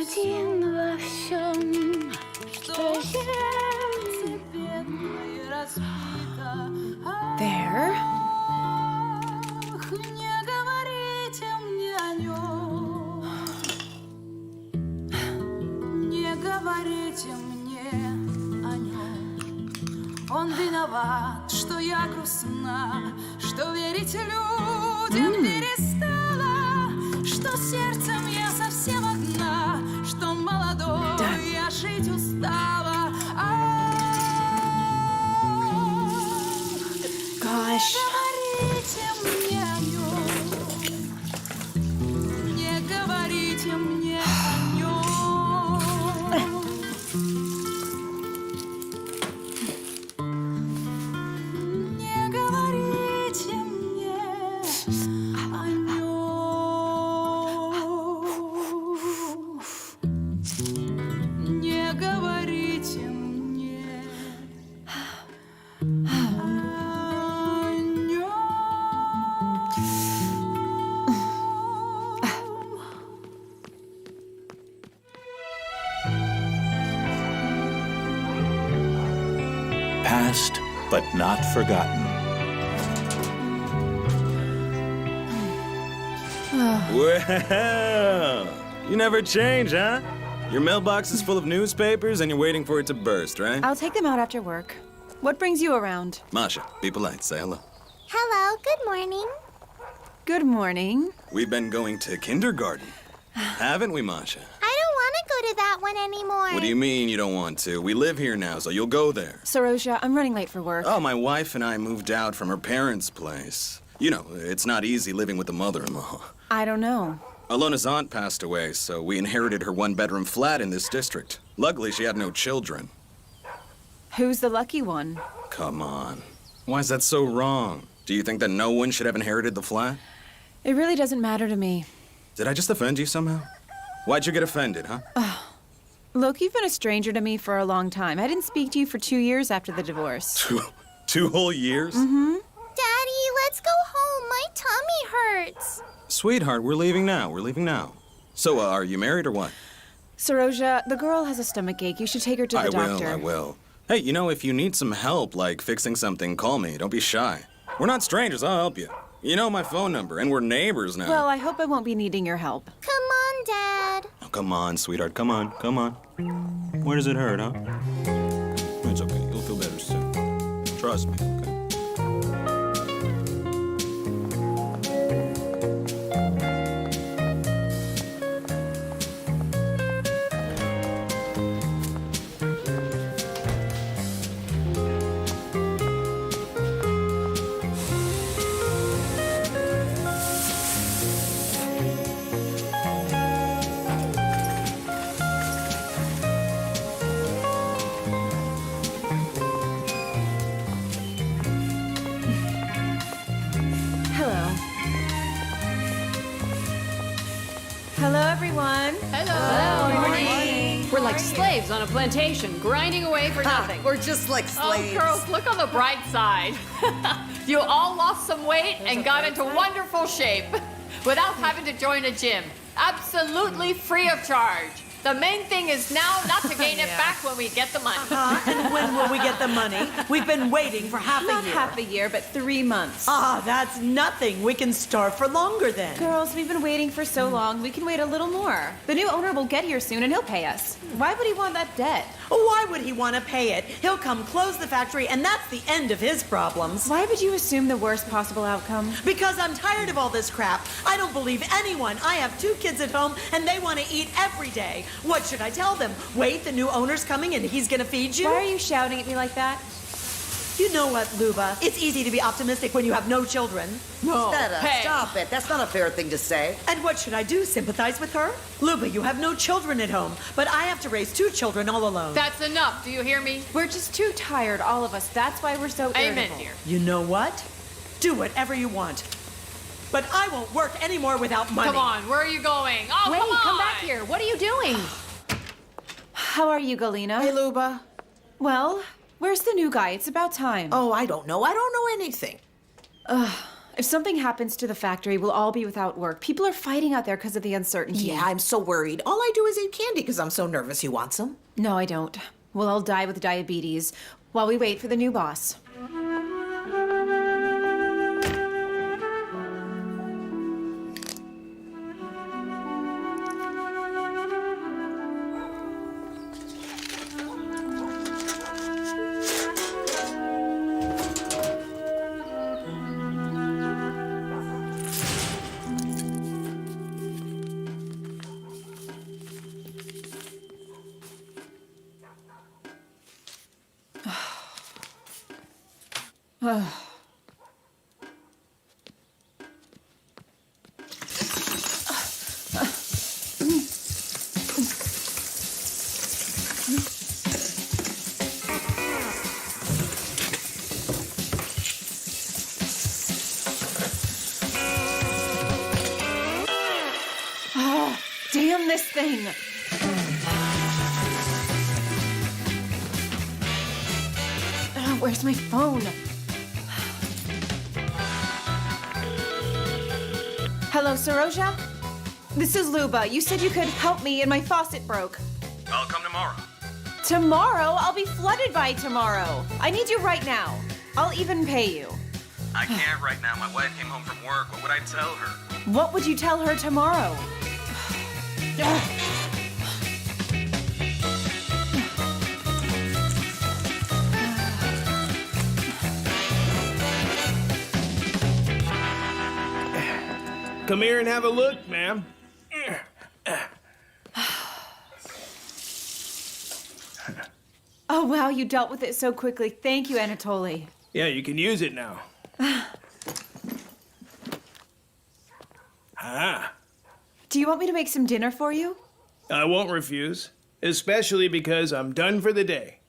один во всем, что сердце бедное разбито. There. Ах, не говорите мне о нем. Не говорите мне о нем. Он виноват, что я грустна, что верить людям перестала, что сердцем я совсем одна, что молодой я жить устала. Gosh. Говорите мне о нем. Не говорите мне о нем. Не говорите мне о нем. Не говорите мне о нем. Past but not forgotten. Well, you never change, huh? Your mailbox is full of newspapers and you're waiting for it to burst, right? I'll take them out after work. What brings you around? Masha, be polite, say hello. Hello, good morning. Good morning. We've been going to kindergarten, haven't we, Masha? I don't want to go to that one anymore. What do you mean you don't want to? We live here now, so you'll go there. Saroja, I'm running late for work. Oh, my wife and I moved out from her parents' place. You know, it's not easy living with the mother-in-law. I don't know. Alona's aunt passed away, so we inherited her one-bedroom flat in this district. Luckily, she had no children. Who's the lucky one? Come on. Why is that so wrong? Do you think that no one should have inherited the flat? It really doesn't matter to me. Did I just offend you somehow? Why'd you get offended, huh? Look, you've been a stranger to me for a long time. I didn't speak to you for 2 years after the divorce. Two whole years? Mm-hmm. Daddy, let's go home. My tummy hurts. Sweetheart, we're leaving now. We're leaving now. So, are you married or what? Saroja, the girl has a stomachache. You should take her to the doctor. I will. Hey, you know, if you need some help, like fixing something, call me. Don't be shy. We're not strangers. I'll help you. You know my phone number, and we're neighbors now. Well, I hope I won't be needing your help. Come on, Dad. Oh, come on, sweetheart. Come on. Come on. Where does it hurt, huh? It's okay. You'll feel better soon. Trust me, okay? Hello, everyone. Hello. Good morning. We're like slaves on a plantation, grinding away for nothing. We're just like slaves. Oh, girls, look on the bright side. You all lost some weight and got into wonderful shape without having to join a gym. Absolutely free of charge. The main thing is now not to gain it back when we get the money. And when will we get the money? We've been waiting for half Not a year. half a year, but 3 months. That's nothing. We can starve for longer then. Girls, we've been waiting for so long, we can wait a little more. The new owner will get here soon and he'll pay us. Why would he want that debt? Why would he want to pay it? He'll come close the factory and that's the end of his problems. Why would you assume the worst possible outcome? Because I'm tired of all this crap. I don't believe anyone. I have 2 kids at home and they want to eat every day. What should I tell them? Wait, the new owner's coming and he's gonna feed you? Why are you shouting at me like that? You know what, Luba? It's easy to be optimistic when you have no children. No. Hey. Stop it. That's not a fair thing to say. And what should I do? Sympathize with her? Luba, you have no children at home, but I have to raise 2 children all alone. That's enough. Do you hear me? We're just too tired, all of us. That's why we're so Amen, irritable. dear. You know what? Do whatever you want. But I won't work anymore without money. Come on, where are you going? Oh, Wait, come on. come back here. What are you doing? How are you, Galina? Hey, Luba. Well, where's the new guy? It's about time. Oh, I don't know. I don't know anything. If something happens to the factory, we'll all be without work. People are fighting out there because of the uncertainty. Yeah, I'm so worried. All I do is eat candy because I'm so nervous. You want some? No, I don't. We'll all die with diabetes while we wait for the new boss. Damn this thing! Where's my phone? Hello, Saroja? This is Luba. You said you could help me and my faucet broke. I'll come tomorrow. Tomorrow? I'll be flooded by tomorrow. I need you right now. I'll even pay you. I can't right now. My wife came home from work. What would I tell her? What would you tell her tomorrow? Come here and have a look, ma'am. Oh, wow, you dealt with it so quickly. Thank you, Anatoly. Yeah, you can use it now. Ah. Do you want me to make some dinner for you? I won't refuse, especially because I'm done for the day.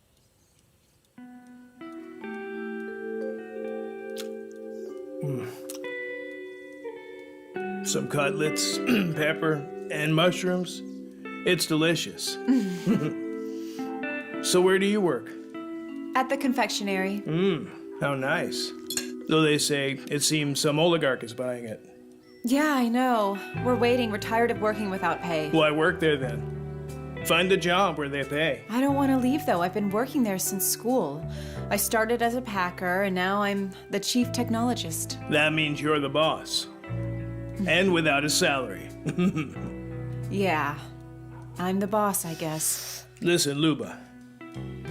Some cutlets, pepper, and mushrooms. It's delicious. So where do you work? At the confectionery. How nice. Though they say it seems some oligarch is buying it. Yeah, I know. We're waiting. We're tired of working without pay. Why work there then? Find a job where they pay. I don't want to leave, though. I've been working there since school. I started as a packer, and now I'm the chief technologist. That means you're the boss. And without a salary. Yeah. I'm the boss, I guess. Listen, Luba.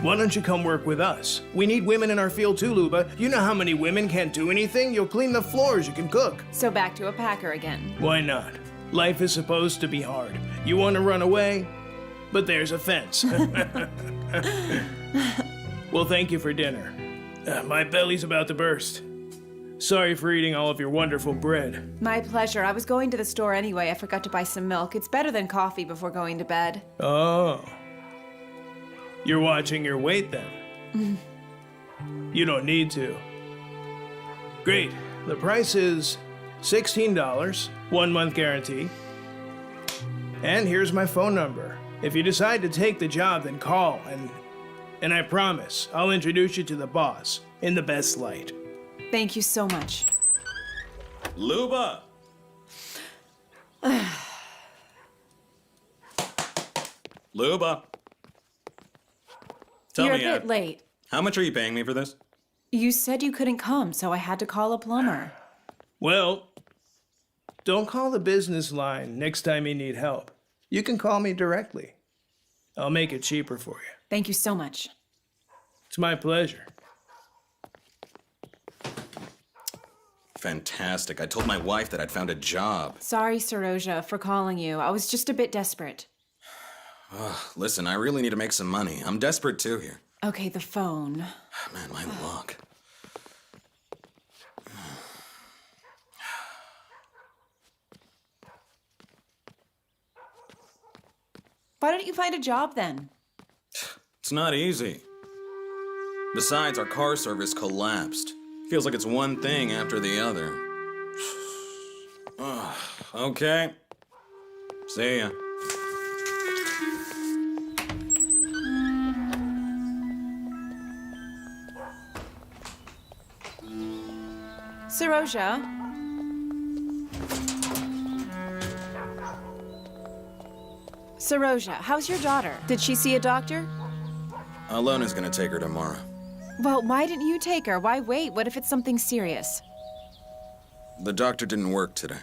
Why don't you come work with us? We need women in our field too, Luba. You know how many women can't do anything? You'll clean the floors, you can cook. So back to a packer again. Why not? Life is supposed to be hard. You want to run away? But there's a fence. Well, thank you for dinner. My belly's about to burst. Sorry for eating all of your wonderful bread. My pleasure. I was going to the store anyway. I forgot to buy some milk. It's better than coffee before going to bed. Oh. You're watching your weight then? You don't need to. Great. The price is $16, 1 month guarantee. And here's my phone number. If you decide to take the job, then call, and I promise I'll introduce you to the boss in the best light. Thank you so much. Luba! Luba! Tell You're me, a bit late. how much are you paying me for this? You said you couldn't come, so I had to call a plumber. Well, don't call the business line next time you need help. You can call me directly. I'll make it cheaper for you. Thank you so much. It's my pleasure. Fantastic. I told my wife that I'd found a job. Sorry, Saroja, for calling you. I was just a bit desperate. Listen, I really need to make some money. I'm desperate too here. Okay, the phone. Man, my luck. Why don't you find a job then? It's not easy. Besides, our car service collapsed. Feels like it's one thing after the other. Okay. See ya. Saroja, Saroja, how's your daughter? Did she see a doctor? Alona's gonna take her tomorrow. Well, why didn't you take her? Why wait? What if it's something serious? The doctor didn't work today.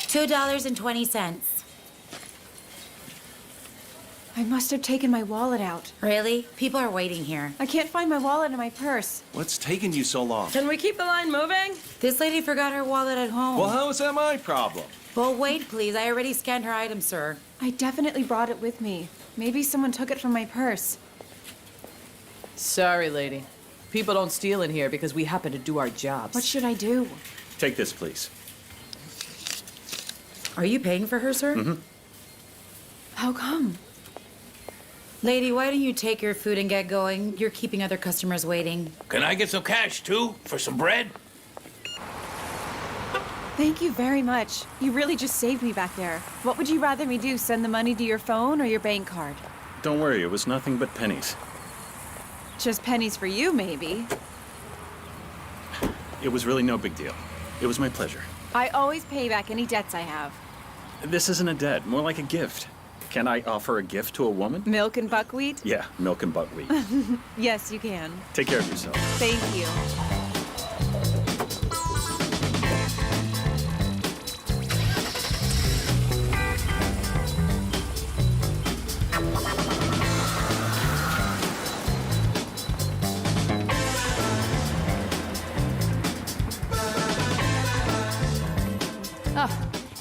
$2.20. I must have taken my wallet out. Really? People are waiting here. I can't find my wallet in my purse. What's taking you so long? Can we keep the line moving? This lady forgot her wallet at home. Well, how is that my problem? Well, wait, please. I already scanned her item, sir. I definitely brought it with me. Maybe someone took it from my purse. Sorry, lady. People don't steal in here because we happen to do our jobs. What should I do? Take this, please. Are you paying for her, sir? Mm-hmm. How come? Lady, why don't you take your food and get going? You're keeping other customers waiting. Can I get some cash, too? For some bread? Thank you very much. You really just saved me back there. What would you rather me do, send the money to your phone or your bank card? Don't worry, it was nothing but pennies. Just pennies for you, maybe. It was really no big deal. It was my pleasure. I always pay back any debts I have. This isn't a debt, more like a gift. Can I offer a gift to a woman? Milk and buckwheat? Yeah, milk and buckwheat. Yes, you can. Take care of yourself. Thank you.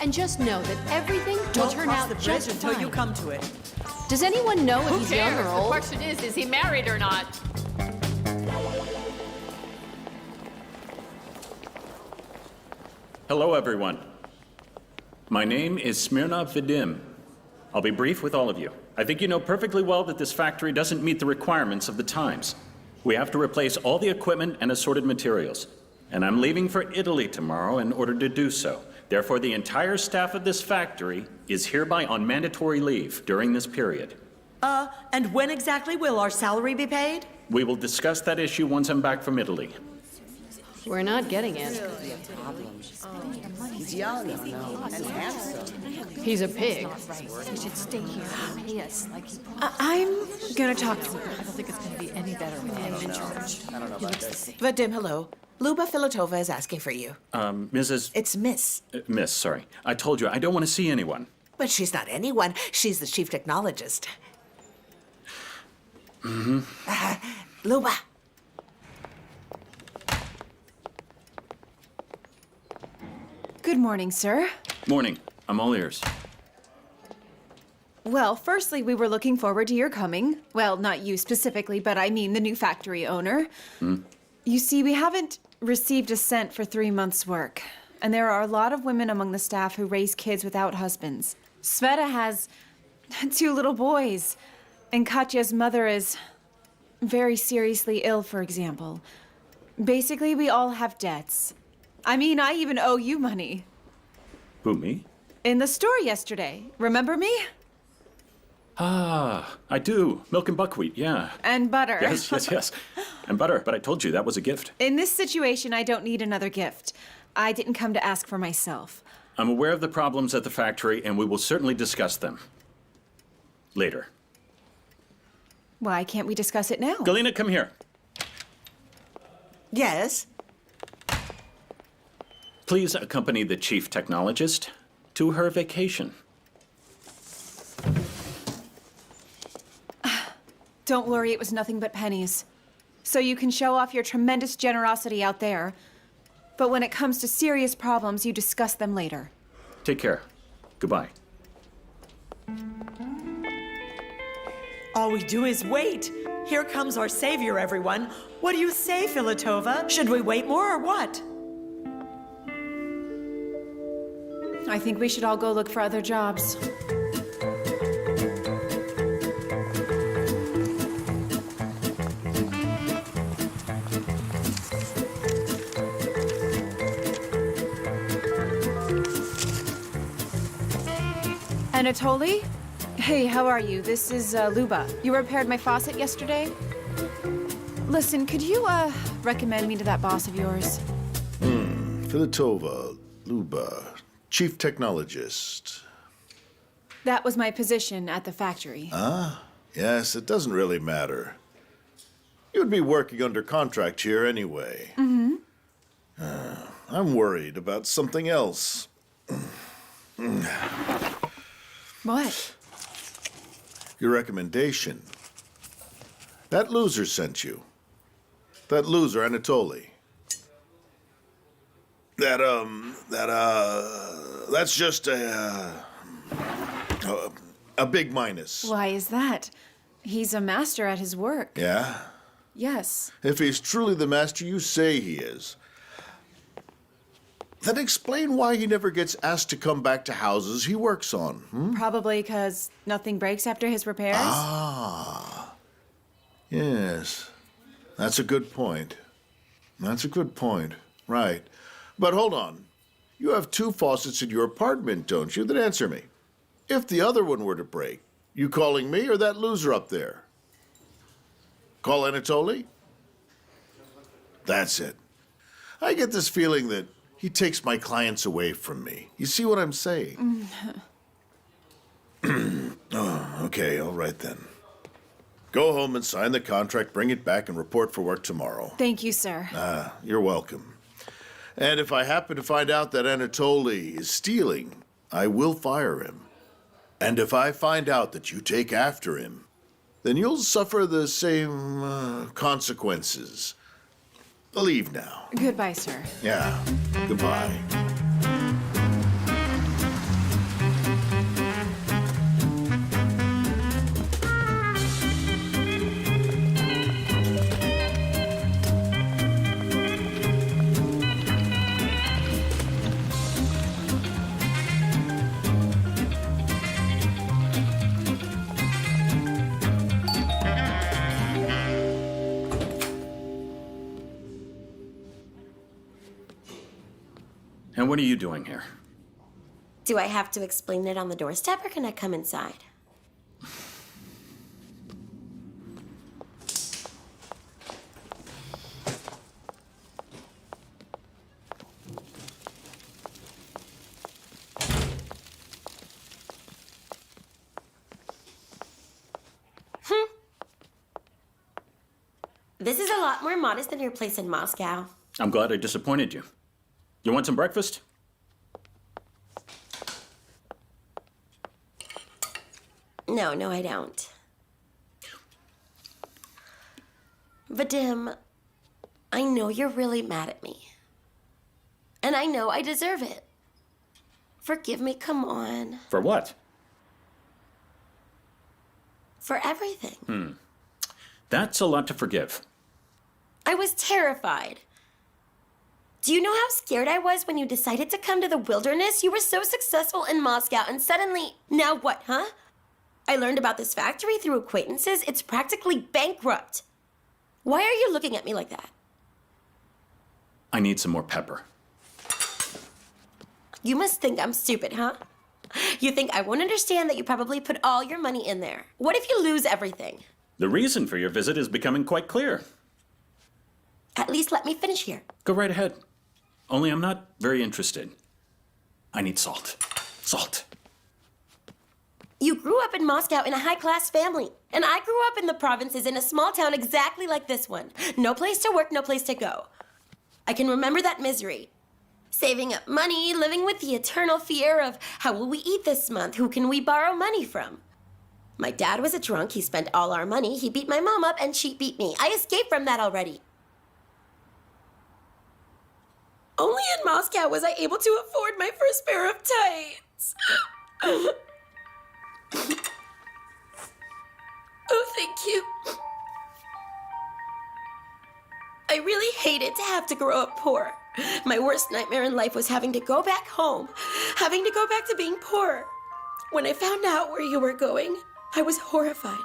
And just know that everything will Don't turn cross out the bridge just until fine. you come to it. Does anyone know if Who he's cares? young or The old? question is he married or not? Hello, everyone. My name is Smirnov Vadim. I'll be brief with all of you. I think you know perfectly well that this factory doesn't meet the requirements of the times. We have to replace all the equipment and assorted materials. And I'm leaving for Italy tomorrow in order to do so. Therefore, the entire staff of this factory is hereby on mandatory leave during this period. And when exactly will our salary be paid? We will discuss that issue once I'm back from Italy. We're not getting it. He's young, and handsome. He's a pig. We should stay here and pay us like he I'm gonna talk to her. I don't think it's going to be any better with him in charge. He looks the same. Vadim, hello. Luba Filatova is asking for you. Mrs. It's Miss. Miss, sorry. I told you, I don't want to see anyone. But she's not anyone. She's the chief technologist. Mm-hmm. Luba. Good morning, sir. Morning. I'm all ears. Well, firstly, we were looking forward to your coming. Well, not you specifically, but I mean the new factory owner. You see, we haven't received a cent for 3 months' work. And there are a lot of women among the staff who raise kids without husbands. Sveta has 2 little boys. And Katya's mother is very seriously ill, for example. Basically, we all have debts. I mean, I even owe you money. Who, me? In the store yesterday. Remember me? Ah, I do. Milk and buckwheat, yeah. And butter. Yes. And butter, but I told you that was a gift. In this situation, I don't need another gift. I didn't come to ask for myself. I'm aware of the problems at the factory, and we will certainly discuss them. Later. Why can't we discuss it now? Galina, come here. Yes? Please accompany the chief technologist to her vacation. Don't worry, it was nothing but pennies. So you can show off your tremendous generosity out there. But when it comes to serious problems, you discuss them later. Take care. Goodbye. All we do is wait. Here comes our savior, everyone. What do you say, Filatova? Should we wait more or what? I think we should all go look for other jobs. Anatoly? Hey, how are you? This is Luba. You repaired my faucet yesterday? Listen, could you recommend me to that boss of yours? Filitova, Luba, chief technologist. That was my position at the factory. Ah, yes, it doesn't really matter. You'd be working under contract here anyway. Mm-hmm. I'm worried about something else. What? Your recommendation. That loser sent you. That loser, Anatoly. That's just a big minus. Why is that? He's a master at his work. Yeah? Yes. If he's truly the master you say he is, then explain why he never gets asked to come back to houses he works on. Probably because nothing breaks after his repairs. Ah. Yes. That's a good point. That's a good point. Right. But hold on. You have 2 faucets in your apartment, don't you? Then answer me. If the other one were to break, you calling me or that loser up there? Call Anatoly? That's it. I get this feeling that he takes my clients away from me. You see what I'm saying? Oh, okay, all right then. Go home and sign the contract, bring it back, and report for work tomorrow. Thank you, sir. You're welcome. And if I happen to find out that Anatoly is stealing, I will fire him. And if I find out that you take after him, then you'll suffer the same consequences. Leave now. Goodbye, sir. Yeah, goodbye. And what are you doing here? Do I have to explain it on the doorstep, or can I come inside? This is a lot more modest than your place in Moscow. I'm glad I disappointed you. You want some breakfast? No, I don't. Vadim, I know you're really mad at me. And I know I deserve it. Forgive me, come on. For what? For everything. That's a lot to forgive. I was terrified. Do you know how scared I was when you decided to come to the wilderness? You were so successful in Moscow, and suddenly, now what, huh? I learned about this factory through acquaintances. It's practically bankrupt. Why are you looking at me like that? I need some more pepper. You must think I'm stupid, huh? You think I won't understand that you probably put all your money in there. What if you lose everything? The reason for your visit is becoming quite clear. At least let me finish here. Go right ahead. Only I'm not very interested. I need salt. Salt. You grew up in Moscow in a high-class family, and I grew up in the provinces in a small town exactly like this one. No place to work, no place to go. I can remember that misery. Saving up money, living with the eternal fear of how will we eat this month? Who can we borrow money from? My dad was a drunk. He spent all our money. He beat my mom up, and she beat me. I escaped from that already. Only in Moscow was I able to afford my first pair of tights. Oh, thank you. I really hated to have to grow up poor. My worst nightmare in life was having to go back home, having to go back to being poor. When I found out where you were going, I was horrified.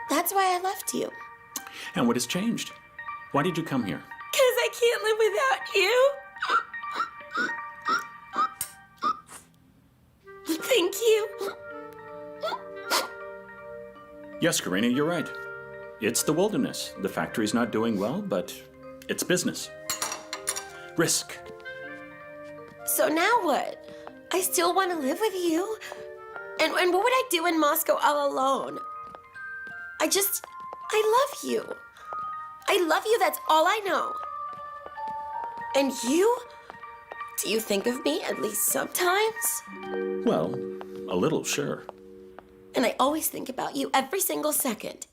That's why I left you. And what has changed? Why did you come here? 'Cause I can't live without you. Yes, Karina, you're right. It's the wilderness. The factory's not doing well, but it's business. Risk. So now what? I still want to live with you? And what would I do in Moscow all alone? I love you. I love you, that's all I know. And you? Do you think of me at least sometimes? Well, a little, sure. And I always think about you every single second.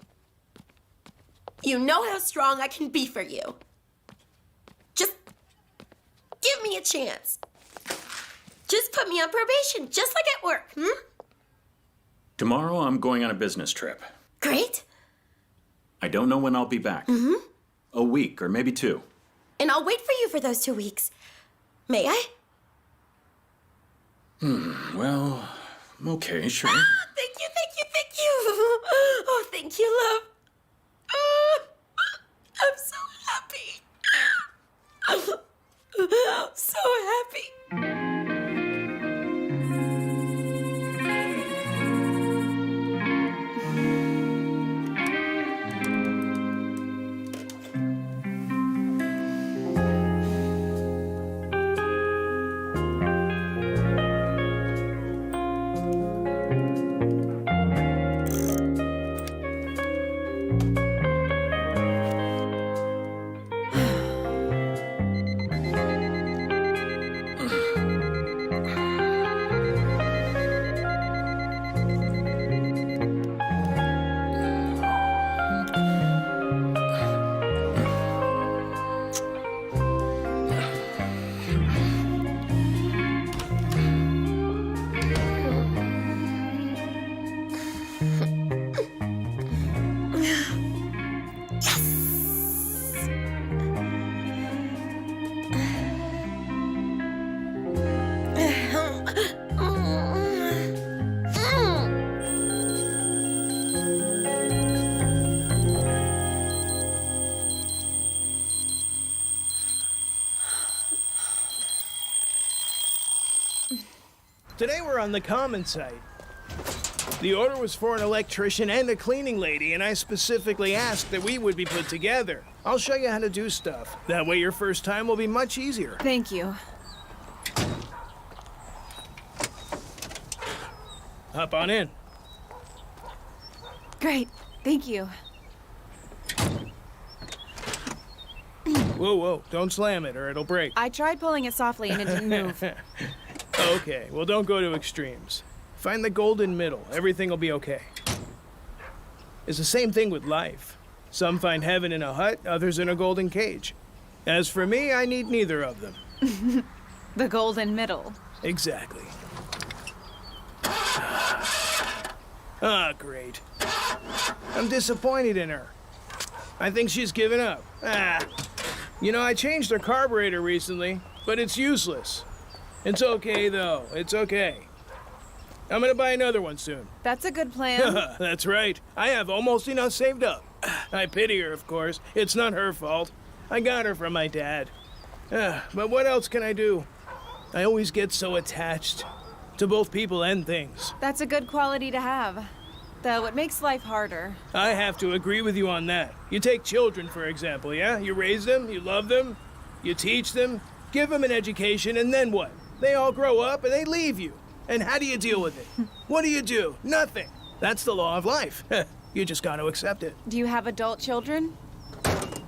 You know how strong I can be for you. Just give me a chance. Just put me on probation, just like at work, Tomorrow I'm going on a business trip. Great. I don't know when I'll be back. A week or maybe 2. And I'll wait for you for those 2 weeks. May I? Well, okay, sure. Thank you, thank you, thank you. Oh, thank you, love. I'm so happy. I'm so happy. Today we're on the common site. The order was for an electrician and a cleaning lady, and I specifically asked that we would be put together. I'll show you how to do stuff. That way your first time will be much easier. Thank you. Hop on in. Great. Thank you. Whoa, whoa, don't slam it or it'll break. I tried pulling it softly and it didn't move. Okay, well, don't go to extremes. Find the golden middle. Everything will be okay. It's the same thing with life. Some find heaven in a hut, others in a golden cage. As for me, I need neither of them. The golden middle. Exactly. Ah, great. I'm disappointed in her. I think she's given up. You know, I changed her carburetor recently, but it's useless. It's okay, though. It's okay. I'm gonna buy another one soon. That's a good plan. That's right. I have almost enough saved up. I pity her, of course. It's not her fault. I got her from my dad. But what else can I do? I always get so attached to both people and things. That's a good quality to have. Though it makes life harder. I have to agree with you on that. You take children, for example, yeah? You raise them, you love them, you teach them, give them an education, and then what? They all grow up and they leave you. And how do you deal with it? What do you do? Nothing. That's the law of life. You just got to accept it. Do you have adult children?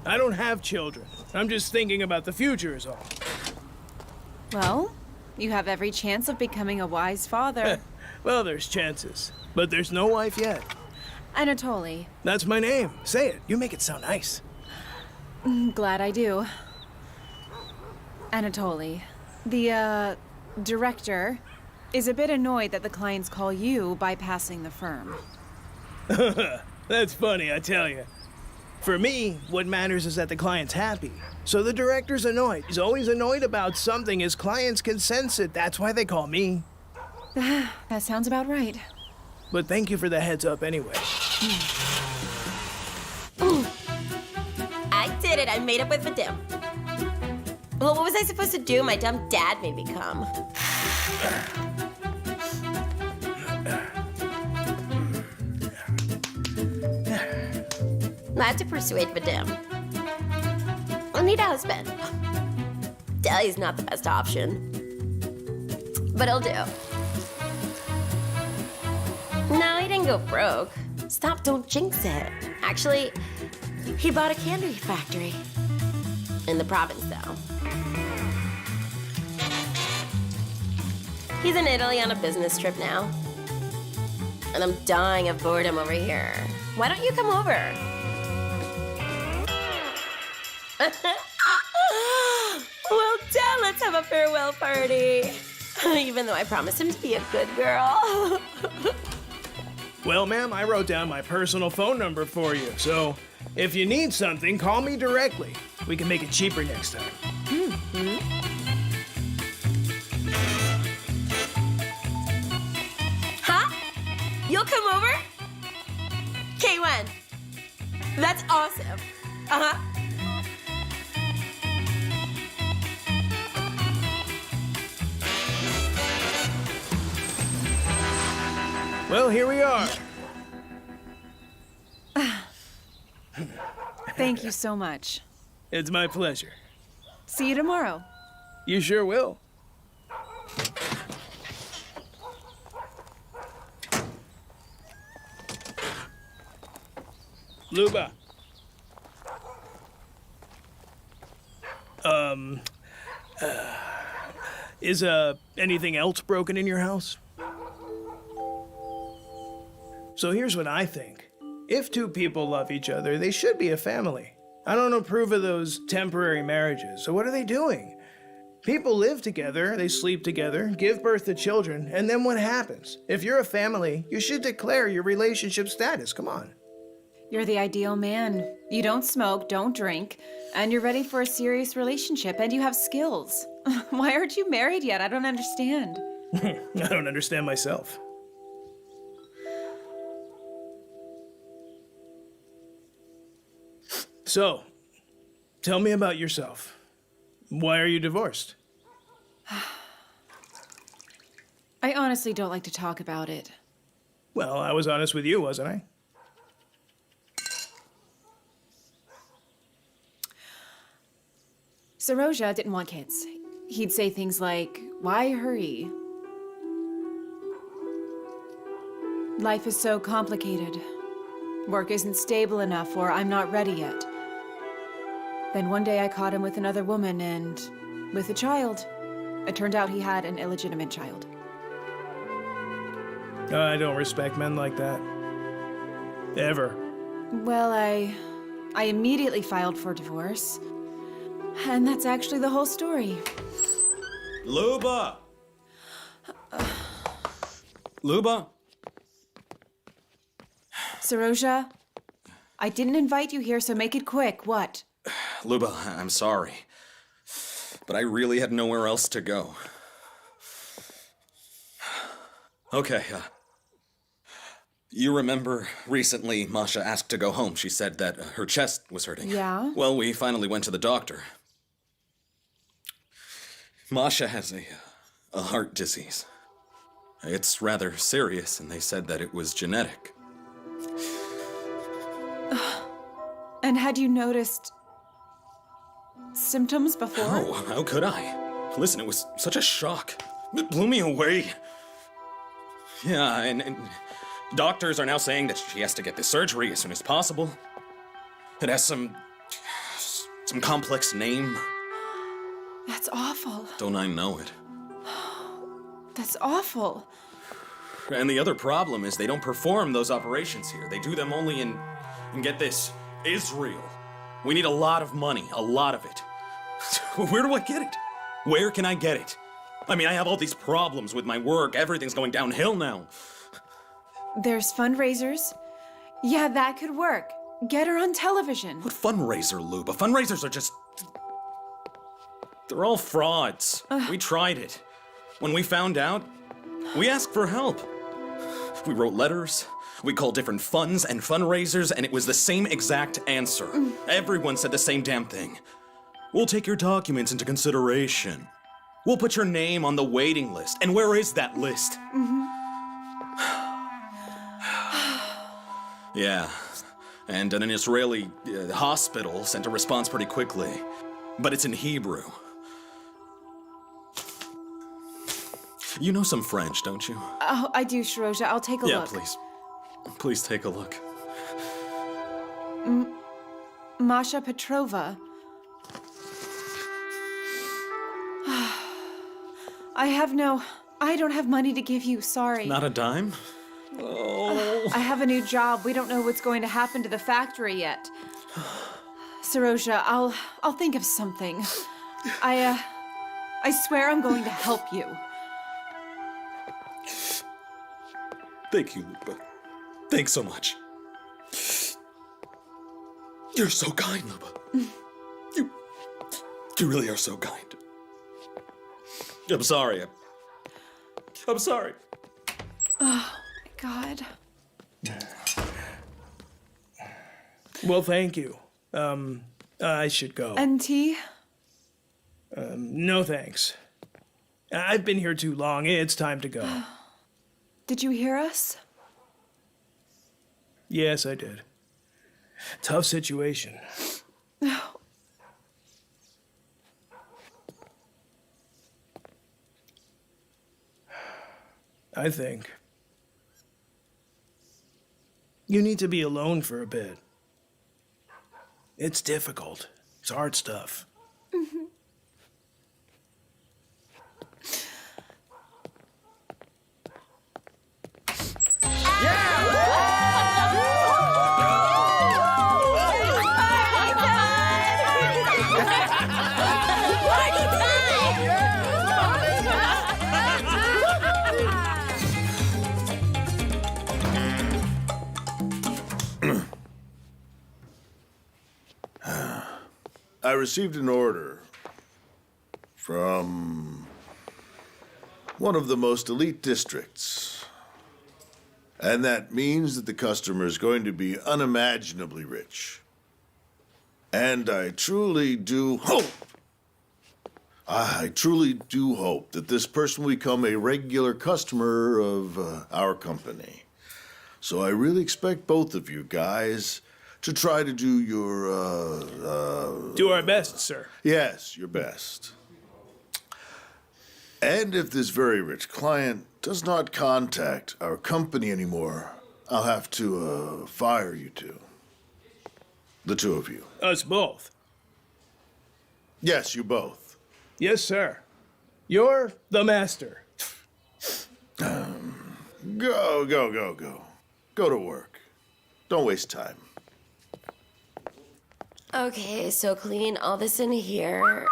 I don't have children. I'm just thinking about the future is all. Well, you have every chance of becoming a wise father. Well, there's chances. But there's no wife yet. Anatoly. That's my name. Say it. You make it sound nice. Glad I do. Anatoly. The, director is a bit annoyed that the clients call you bypassing the firm. That's funny, I tell you. For me, what matters is that the client's happy. So the director's annoyed. He's always annoyed about something. His clients can sense it. That's why they call me. That sounds about right. But thank you for the heads up anyway. I did it. I made it with Vadim. Well, what was I supposed to do? My dumb dad made me come. I had to persuade Vadim. I need a husband. Deli's not the best option, but he'll do. No, he didn't go broke. Stop, don't jinx it. Actually, he bought a candy factory. In the province, though. He's in Italy on a business trip now. And I'm dying of boredom over here. Why don't you come over? Well, Dad, let's have a farewell party. Even though I promised him to be a good girl. Well, ma'am, I wrote down my personal phone number for you, so if you need something, call me directly. We can make it cheaper next time. Huh? You'll come over? Okay, when? That's awesome. Uh-huh. Well, here we are. Thank you so much. It's my pleasure. See you tomorrow. You sure will. Luba. Is anything else broken in your house? So here's what I think. If two people love each other, they should be a family. I don't approve of those temporary marriages. So what are they doing? People live together, they sleep together, give birth to children, and then what happens? If you're a family, you should declare your relationship status. Come on. You're the ideal man. You don't smoke, don't drink, and you're ready for a serious relationship, and you have skills. Why aren't you married yet? I don't understand. I don't understand myself. So, tell me about yourself. Why are you divorced? I honestly don't like to talk about it. Well, I was honest with you, wasn't I? Saroja didn't want kids. He'd say things like, "Why hurry? Life is so complicated. Work isn't stable enough, or I'm not ready yet." Then one day I caught him with another woman and with a child. It turned out he had an illegitimate child. I don't respect men like that. Ever. Well, I immediately filed for divorce. And that's actually the whole story. Luba! Luba? Saroja, I didn't invite you here, so make it quick. What? Luba, I'm sorry. But I really had nowhere else to go. Okay, you remember recently Masha asked to go home. She said that her chest was hurting. Yeah? Well, we finally went to the doctor. Masha has a heart disease. It's rather serious, and they said that it was genetic. And had you noticed symptoms before? Oh, how could I? Listen, it was such a shock. It blew me away. Yeah, and doctors are now saying that she has to get this surgery as soon as possible. It has some complex name. That's awful. Don't I know it? That's awful. And the other problem is they don't perform those operations here. They do them only in get this, Israel. We need a lot of money, a lot of it. Where do I get it? Where can I get it? I mean, I have all these problems with my work. Everything's going downhill now. There's fundraisers. Yeah, that could work. Get her on television. What fundraiser, Luba? Fundraisers are just... They're all frauds. We tried it. When we found out, we asked for help. We wrote letters, we called different funds and fundraisers, and it was the same exact answer. Everyone said the same damn thing. We'll take your documents into consideration. We'll put your name on the waiting list. And where is that list? Yeah. And an Israeli hospital sent a response pretty quickly. But it's in Hebrew. You know some French, don't you? Oh, I do, Shirosha. I'll take a look. Yeah, please. Please take a look. Masha Petrova. I don't have money to give you, sorry. Not a dime? Oh. I have a new job. We don't know what's going to happen to the factory yet. Sarosha, I'll think of something. I swear I'm going to help you. Thank you, Lupa. Thanks so much. You're so kind, Lupa. You really are so kind. I'm sorry. I'm sorry. Oh, my God. Well, thank you. I should go. And tea? No thanks. I've been here too long. It's time to go. Did you hear us? Yes, I did. Tough situation. I think you need to be alone for a bit. It's difficult. It's hard stuff. I received an order from one of the most elite districts. And that means that the customer is going to be unimaginably rich. And I truly do hope that this person will become a regular customer of our company. So I really expect both of you guys to try to do your, Do our best, sir. Yes, your best. And if this very rich client does not contact our company anymore, I'll have to fire you two. The two of you. Us both. Yes, you both. Yes, sir. You're the master. Go. Go to work. Don't waste time. Okay, so clean all this in here,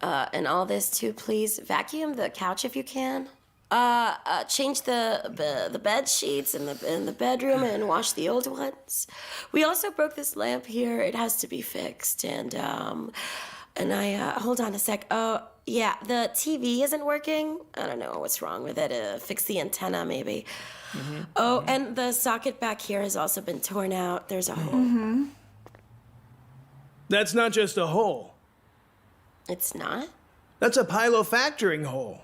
and all this too, please. Vacuum the couch if you can. Change the bed sheets in the bedroom and wash the old ones. We also broke this lamp here. It has to be fixed. And I hold on a sec. Oh yeah, the TV isn't working. I don't know what's wrong with it. Fix the antenna maybe. Oh, and the socket back here has also been torn out. There's a hole. That's not just a hole. It's not? That's a pylofactoring hole.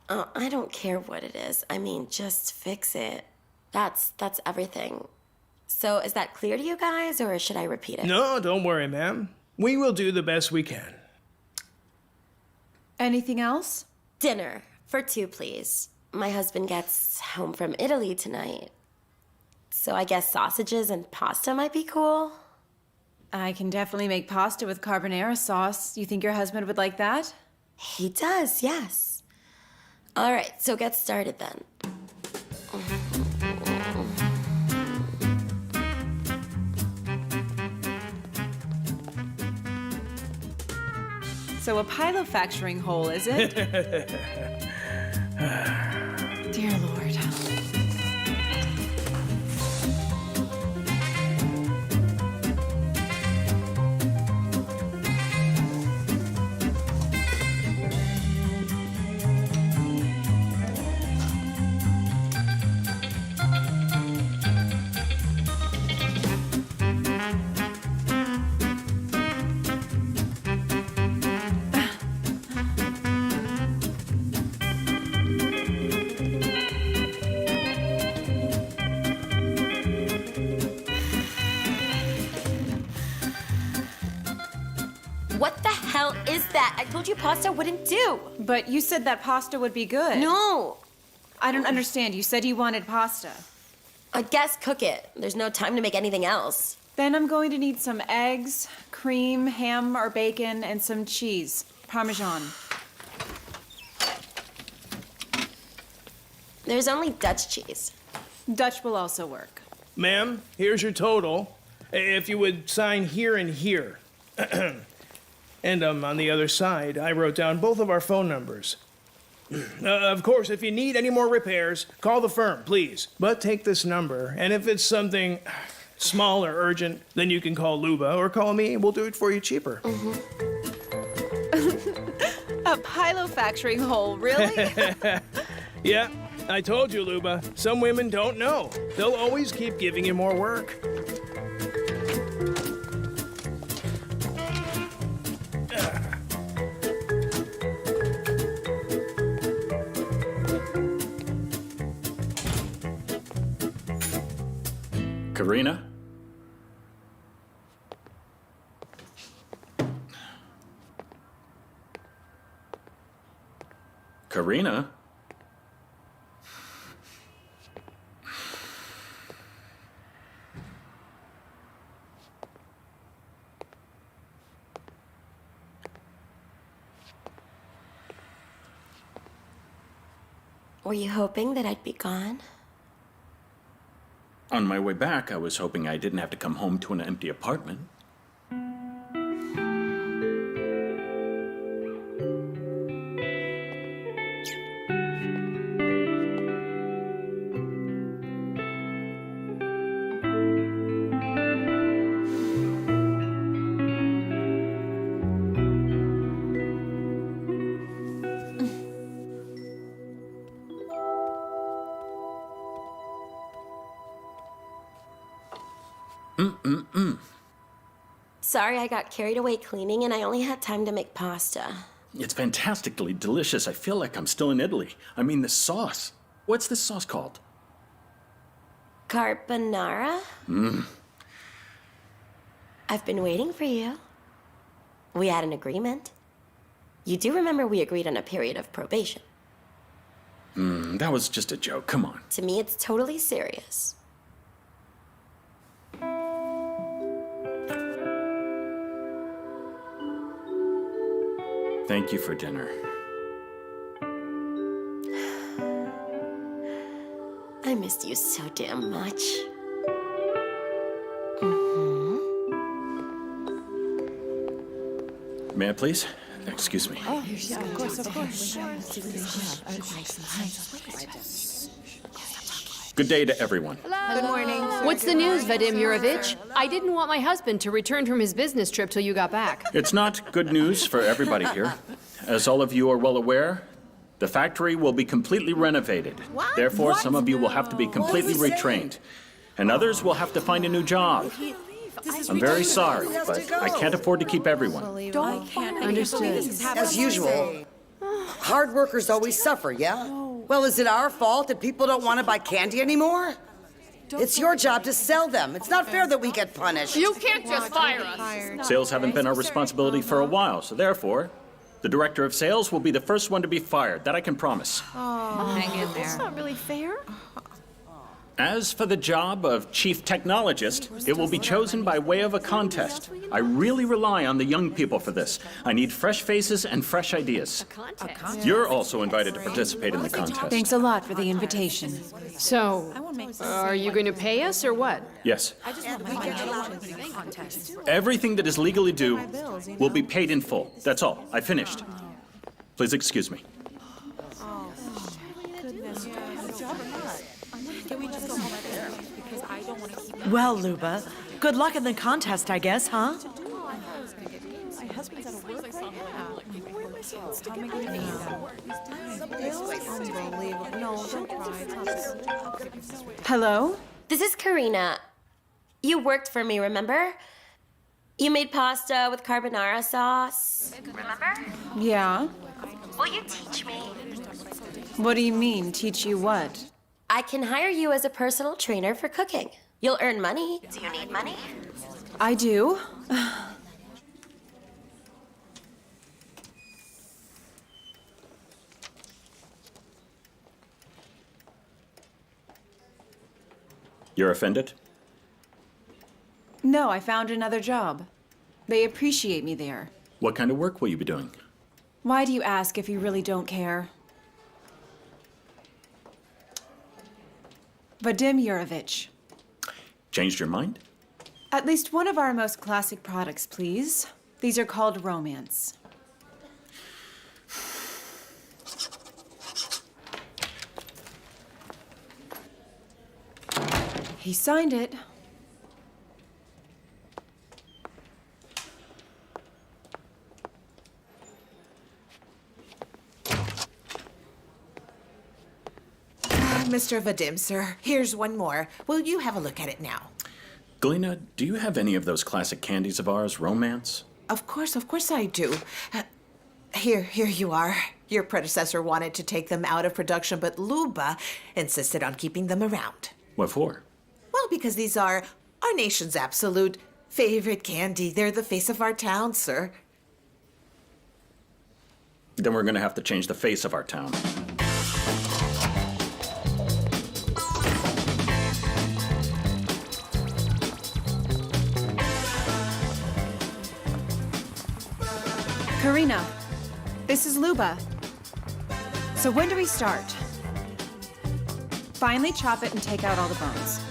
Oh, I don't care what it is. I mean, just fix it. That's everything. So is that clear to you guys, or should I repeat it? No, don't worry, ma'am. We will do the best we can. Anything else? Dinner for two, please. My husband gets home from Italy tonight. So I guess sausages and pasta might be cool. I can definitely make pasta with carbonara sauce. You think your husband would like that? He does, yes. All right, so get started then. So a pylofactoring hole, is it? Dear Lord. that? I told you pasta wouldn't do. But you said that pasta would be good. No. I don't understand. You said you wanted pasta. I guess cook it. There's no time to make anything else. Then I'm going to need some eggs, cream, ham or bacon, and some cheese. Parmesan. There's only Dutch cheese. Dutch will also work. Ma'am, here's your total. If you would sign here and here. And on the other side, I wrote down both of our phone numbers. Of course, if you need any more repairs, call the firm, please. But take this number, and if it's something small or urgent, then you can call Luba or call me, and we'll do it for you cheaper. A pilofactoring hole, really? Yeah, I told you, Luba. Some women don't know. They'll always keep giving you more work. Karina? Karina? Were you hoping that I'd be gone? On my way back, I was hoping I didn't have to come home to an empty apartment. Sorry I got carried away cleaning and I only had time to make pasta. It's fantastically delicious. I feel like I'm still in Italy. I mean, the sauce. What's this sauce called? Carbonara? I've been waiting for you. We had an agreement. You do remember we agreed on a period of probation. That was just a joke. Come on. To me, it's totally serious. Thank you for dinner. I missed you so damn much. May I please? Excuse me. Oh, yeah, of course, of course. Good day to everyone. Good morning. What's the news, Vadim Yurovich? I didn't want my husband to return from his business trip till you got back. It's not good news for everybody here. As all of you are well aware, the factory will be completely renovated. Therefore, some of you will have to be completely retrained, and others will have to find a new job. I'm very sorry, but I can't afford to keep everyone. Understood. As usual. Hard workers always suffer, yeah? Well, is it our fault that people don't want to buy candy anymore? It's your job to sell them. It's not fair that we get punished. You can't just fire us. Sales haven't been our responsibility for a while, so therefore, the director of sales will be the first one to be fired. That I can promise. Hang in there. That's not really fair. As for the job of chief technologist, it will be chosen by way of a contest. I really rely on the young people for this. I need fresh faces and fresh ideas. You're also invited to participate in the contest. Thanks a lot for the invitation. So, are you going to pay us or what? Yes. Everything that is legally due will be paid in full. That's all. I finished. Please excuse me. Well, Luba, good luck in the contest, I guess, huh? Hello? This is Karina. You worked for me, remember? You made pasta with carbonara sauce. Remember? Yeah? Will you teach me? What do you mean, teach you what? I can hire you as a personal trainer for cooking. You'll earn money. Do you need money? I do. You're offended? No, I found another job. They appreciate me there. What kind of work will you be doing? Why do you ask if you really don't care? Vadim Yurovich. Changed your mind? At least one of our most classic products, please. These are called Romance. He signed it. Mr. Vadim, sir, here's one more. Will you have a look at it now? Galina, do you have any of those classic candies of ours, Romance? Of course I do. Here you are. Your predecessor wanted to take them out of production, but Luba insisted on keeping them around. What for? Well, because these are our nation's absolute favorite candy. They're the face of our town, sir. Then we're gonna have to change the face of our town. Karina, this is Luba. So when do we start? Finally chop it and take out all the bones.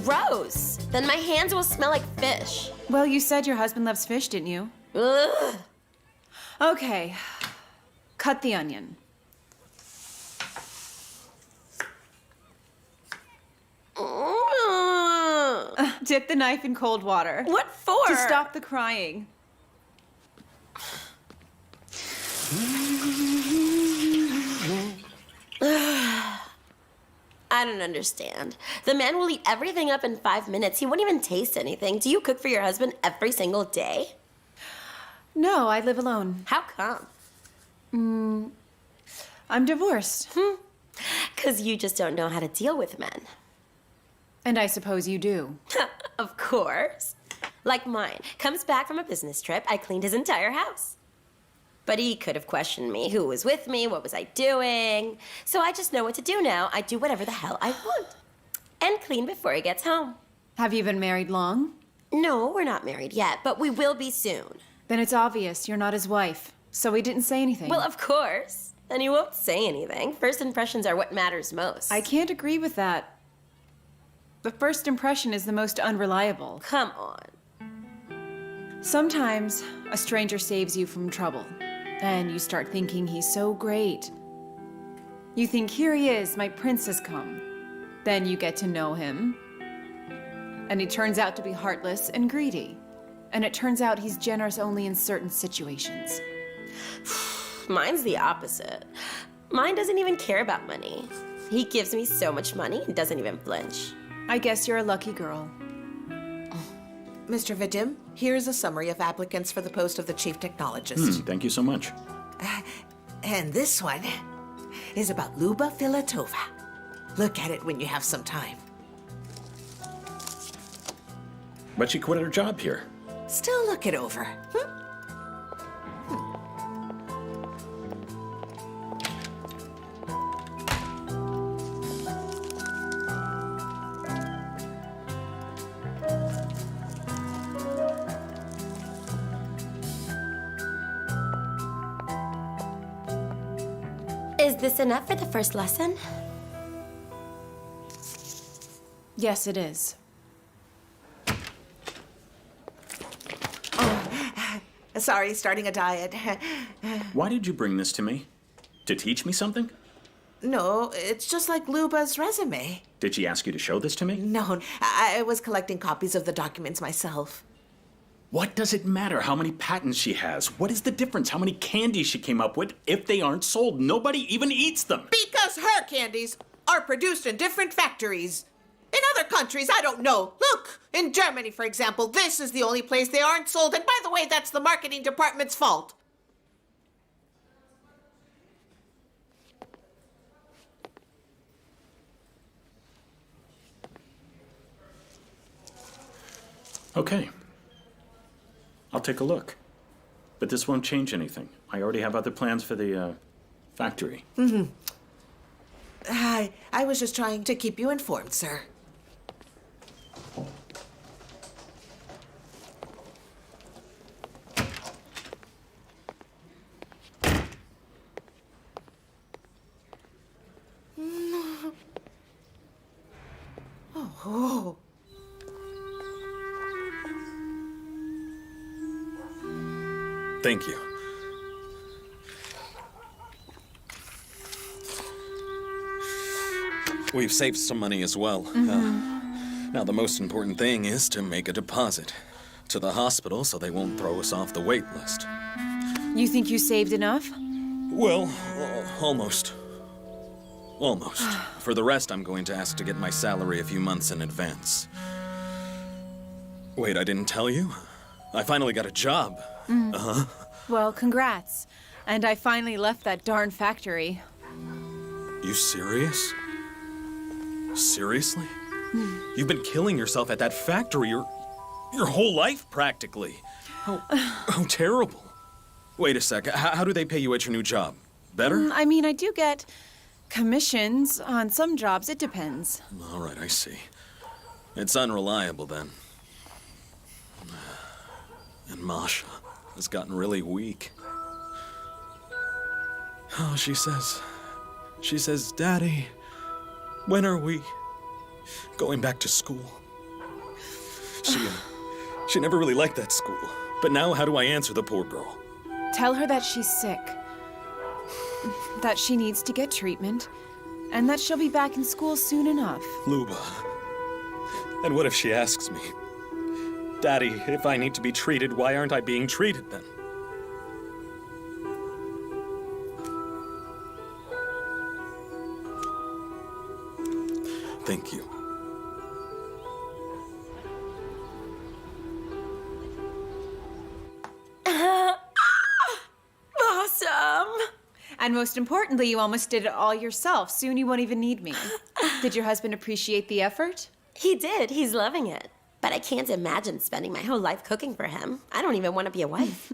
Gross! Then my hands will smell like fish. Well, you said your husband loves fish, didn't you? Ugh. Okay. Cut the onion. Dip the knife in cold water. What for? To stop the crying. I don't understand. The man will eat everything up in 5 minutes. He won't even taste anything. Do you cook for your husband every single day? No, I live alone. How come? I'm divorced. 'Cause you just don't know how to deal with men. And I suppose you do. Of course. Like mine. Comes back from a business trip. I cleaned his entire house. But he could have questioned me. Who was with me? What was I doing? So I just know what to do now. I do whatever the hell I want. And clean before he gets home. Have you been married long? No, we're not married yet, but we will be soon. Then it's obvious you're not his wife. So he didn't say anything. Well, of course. And he won't say anything. First impressions are what matters most. I can't agree with that. The first impression is the most unreliable. Come on. Sometimes a stranger saves you from trouble, and you start thinking he's so great. You think, here he is, my prince has come. Then you get to know him, and he turns out to be heartless and greedy. And it turns out he's generous only in certain situations. Mine's the opposite. Mine doesn't even care about money. He gives me so much money and doesn't even flinch. I guess you're a lucky girl. Mr. Vadim, here's a summary of applicants for the post of the chief technologist. Thank you so much. And this one is about Luba Filatova. Look at it when you have some time. But she quit her job here. Still look it over. Is this enough for the first lesson? Yes, it is. Sorry, starting a diet. Why did you bring this to me? To teach me something? No, it's just like Luba's resume. Did she ask you to show this to me? No, I was collecting copies of the documents myself. What does it matter how many patents she has? What is the difference how many candies she came up with if they aren't sold? Nobody even eats them. Because her candies are produced in different factories. In other countries, I don't know. Look, in Germany, for example, this is the only place they aren't sold. And by the way, that's the marketing department's fault. Okay. I'll take a look. But this won't change anything. I already have other plans for the factory. I was just trying to keep you informed, sir. Oh. Thank you. We've saved some money as well. Now, the most important thing is to make a deposit to the hospital so they won't throw us off the wait list. You think you saved enough? Well, almost. Almost. For the rest, I'm going to ask to get my salary a few months in advance. Wait, I didn't tell you? I finally got a job. Uh-huh. Well, congrats. And I finally left that darn factory. You serious? Seriously? You've been killing yourself at that factory your whole life, practically. How terrible. Wait a sec. How do they pay you at your new job? Better? I mean, I do get commissions on some jobs. It depends. All right, I see. It's unreliable then. And Masha has gotten really weak. Oh, she says, Daddy, when are we going back to school? She never really liked that school. But now how do I answer the poor girl? Tell her that she's sick, that she needs to get treatment, and that she'll be back in school soon enough. Luba. And what if she asks me, Daddy, if I need to be treated, why aren't I being treated then? Thank you. Awesome! And most importantly, you almost did it all yourself. Soon you won't even need me. Did your husband appreciate the effort? He did. He's loving it. But I can't imagine spending my whole life cooking for him. I don't even want to be a wife.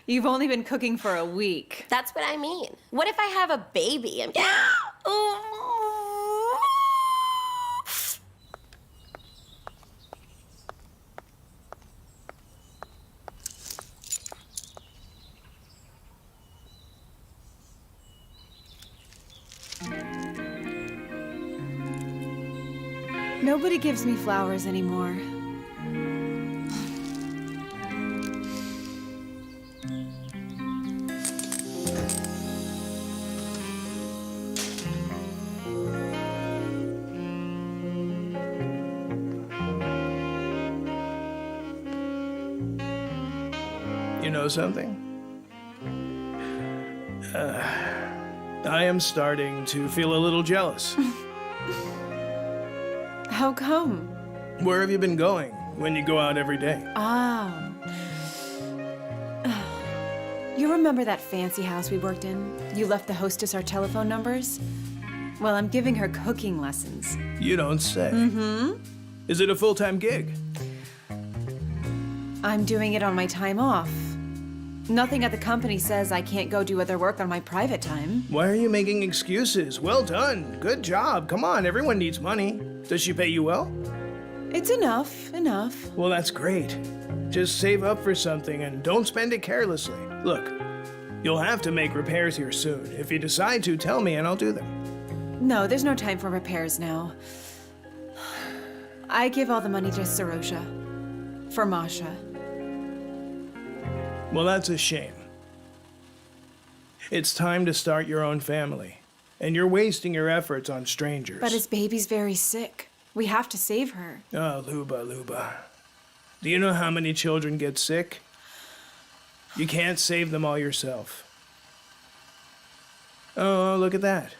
You've only been cooking for a week. That's what I mean. What if I have a baby? Nobody gives me flowers anymore. You know something? I am starting to feel a little jealous. How come? Where have you been going when you go out every day? Oh. You remember that fancy house we worked in? You left the hostess our telephone numbers? Well, I'm giving her cooking lessons. You don't say. Mm-hmm. Is it a full-time gig? I'm doing it on my time off. Nothing at the company says I can't go do other work on my private time. Why are you making excuses? Well done. Good job. Come on, everyone needs money. Does she pay you well? It's enough. Well, that's great. Just save up for something and don't spend it carelessly. Look, you'll have to make repairs here soon. If you decide to, tell me and I'll do them. No, there's no time for repairs now. I give all the money to Sarosha. For Masha. Well, that's a shame. It's time to start your own family. And you're wasting your efforts on strangers. But his baby's very sick. We have to save her. Oh, Luba. Do you know how many children get sick? You can't save them all yourself. Oh, look at that.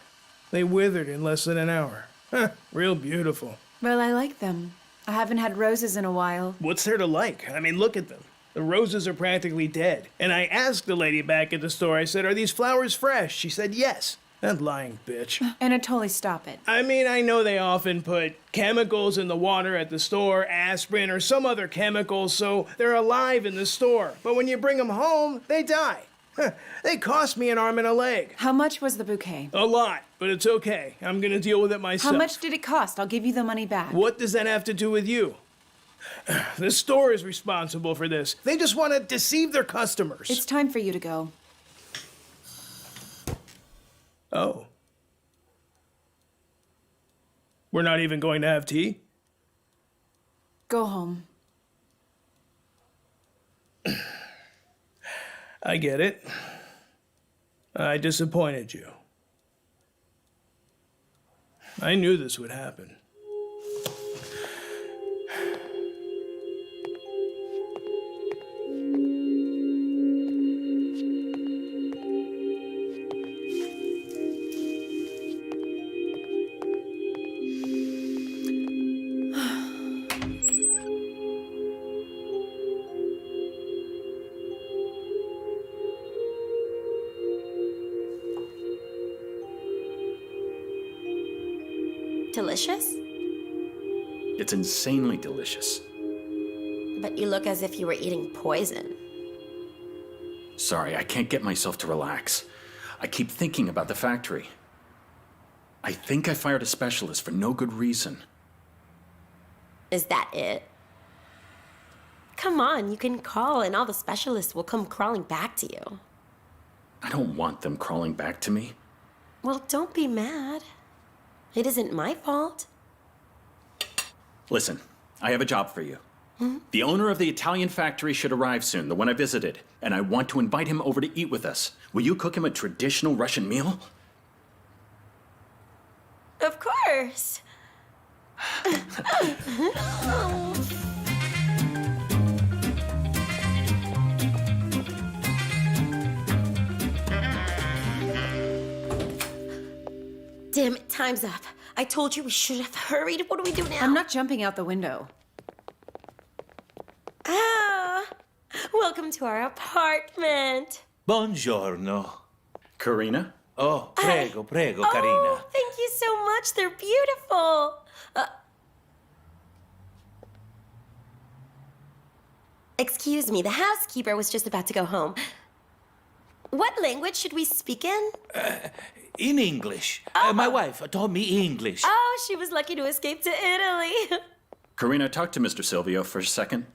They withered in less than an hour. Huh, real beautiful. Well, I like them. I haven't had roses in a while. What's there to like? I mean, look at them. The roses are practically dead. And I asked the lady back at the store, I said, are these flowers fresh? She said, yes. That lying bitch. Anatoly, stop it. I mean, I know they often put chemicals in the water at the store, aspirin or some other chemicals, so they're alive in the store. But when you bring them home, they die. They cost me an arm and a leg. How much was the bouquet? A lot, but it's okay. I'm gonna deal with it myself. How much did it cost? I'll give you the money back. What does that have to do with you? The store is responsible for this. They just want to deceive their customers. It's time for you to go. Oh. We're not even going to have tea? go home. I get it. I disappointed you. I knew this would happen. Delicious? It's insanely delicious. But you look as if you were eating poison. Sorry, I can't get myself to relax. I keep thinking about the factory. I think I fired a specialist for no good reason. Is that it? Come on, you can call and all the specialists will come crawling back to you. I don't want them crawling back to me. Well, don't be mad. It isn't my fault. Listen, I have a job for you. The owner of the Italian factory should arrive soon, the one I visited, and I want to invite him over to eat with us. Will you cook him a traditional Russian meal? Of course. Damn it, time's up. I told you we should have hurried. What do we do now? I'm not jumping out the window. Ah, welcome to our apartment. Buongiorno. Karina? Oh, prego, prego, Carina. Oh, thank you so much. They're beautiful. Excuse me, the housekeeper was just about to go home. What language should we speak in? In English. My wife taught me English. Oh, she was lucky to escape to Italy. Karina, talk to Mr. Silvio for a second.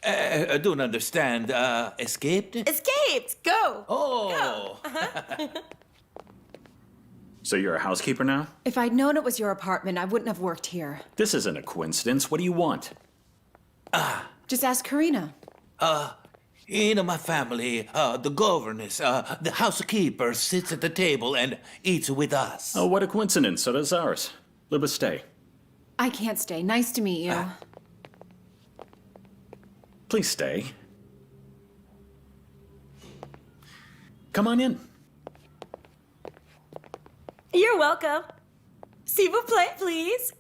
I don't understand. Escaped? Escaped! Go! Oh! Go. So you're a housekeeper now? If I'd known it was your apartment, I wouldn't have worked here. This isn't a coincidence. What do you want? Just ask Karina. In my family, the governess, the housekeeper sits at the table and eats with us. Oh, what a coincidence. So does ours. Libba, stay. I can't stay. Nice to meet you. Please stay. Come on in. You're welcome. S'il vous plaît, please.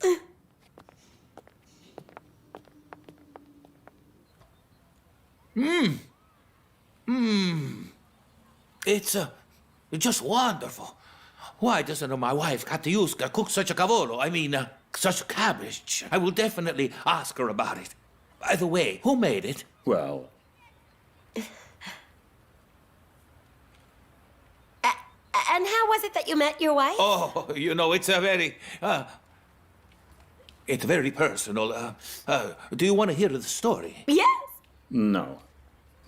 It's just wonderful. Why doesn't my wife Katiuska cook such a cavolo? I mean, such cabbage. I will definitely ask her about it. By the way, who made it? Well, And how was it that you met your wife? Oh, you know, it's very personal. Do you want to hear the story? Yes. no.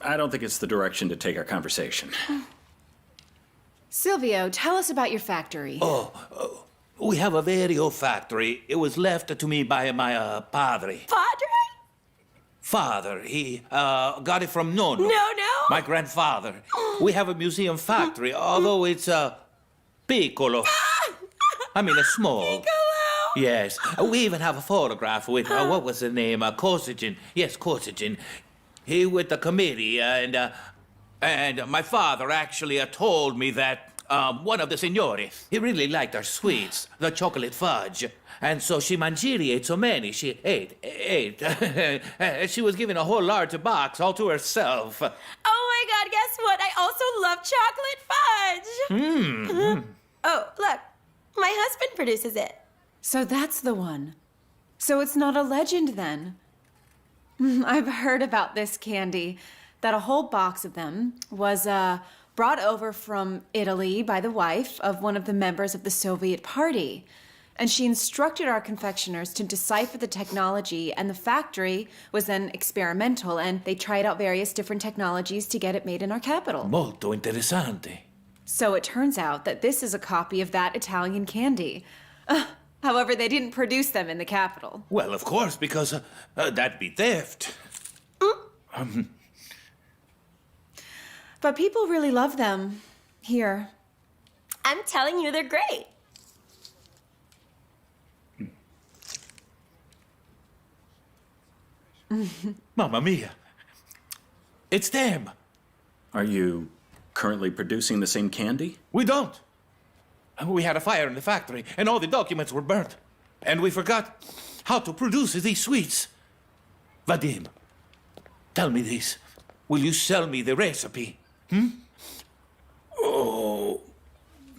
I don't think it's the direction to take our conversation. Silvio, tell us about your factory. We have a very old factory. It was left to me by my padre. Padre? Father, he got it from Nono. No. My grandfather. We have a museum factory, although it's piccolo. I mean, it's small. Piccolo. Yes. We even have a photograph with, what was the name? Korsagin. Yes, Korsagin. He with the committee, and my father actually told me that one of the signori, he really liked our sweets, the chocolate fudge. And so she mangieri ate so many, she ate. She was given a whole large box all to herself. Oh my God, guess what? I also love chocolate fudge. Oh, look, my husband produces it. So that's the one. So it's not a legend then. I've heard about this candy, that a whole box of them was brought over from Italy by the wife of one of the members of the Soviet Party. And she instructed our confectioners to decipher the technology, and the factory was then experimental, and they tried out various different technologies to get it made in our capital. Molto interessante. So it turns out that this is a copy of that Italian candy. However, they didn't produce them in the capital. Well, of course, because that'd be theft. But people really love them here. I'm telling you, they're great. Mamma mia. It's them. Are you currently producing the same candy? We don't. We had a fire in the factory, and all the documents were burnt. And we forgot how to produce these sweets. Vadim, tell me this. Will you sell me the recipe? Oh,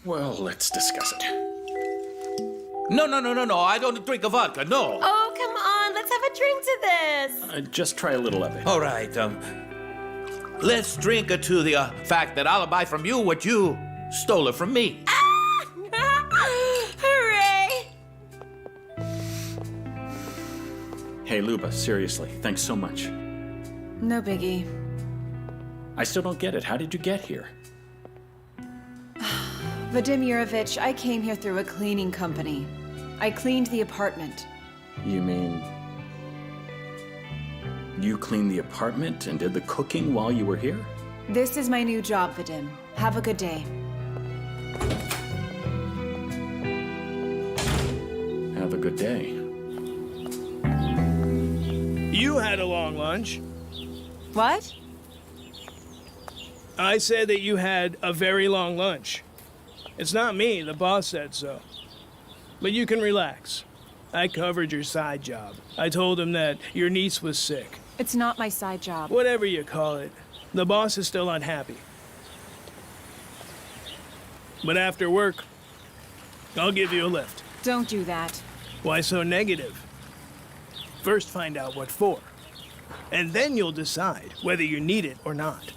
well, let's discuss it. No. I don't drink a vodka, no. Oh, come on. Let's have a drink to this. Just try a little of it. All right, let's drink to the fact that I'll buy from you what you stole it from me. Hooray! Hey, Luba, seriously, thanks so much. No biggie. I still don't get it. How did you get here? Vadim Yurovich, I came here through a cleaning company. I cleaned the apartment. You mean you cleaned the apartment and did the cooking while you were here? This is my new job, Vadim. Have a good day. Have a good day. You had a long lunch. What? I said that you had a very long lunch. It's not me, the boss said so. But you can relax. I covered your side job. I told him that your niece was sick. It's not my side job. Whatever you call it, the boss is still unhappy. But after work, I'll give you a lift. Don't do that. Why so negative? First find out what for, and then you'll decide whether you need it or not.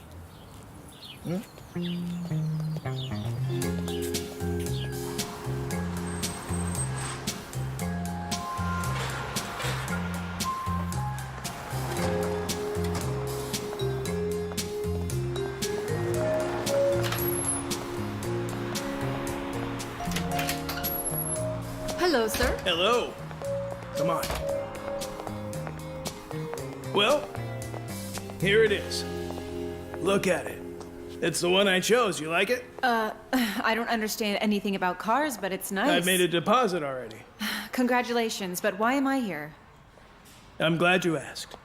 Hello, sir. Hello. Come on. Well, here it is. Look at it. It's the one I chose. You like it? I don't understand anything about cars, but it's nice. I've made a deposit already. Congratulations, but why am I here? I'm glad you asked.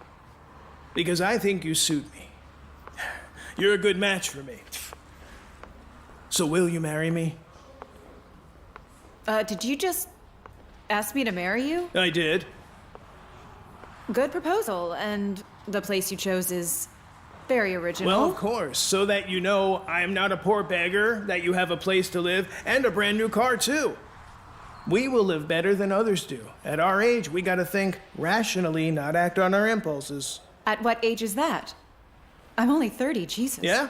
Because I think you suit me. You're a good match for me. So will you marry me? Did you just ask me to marry you? I did. Good proposal, and the place you chose is very original. Well, of course, so that you know I'm not a poor beggar, that you have a place to live, and a brand new car, too. We will live better than others do. At our age, we gotta think rationally, not act on our impulses. At what age is that? I'm only 30, Jesus. Yeah?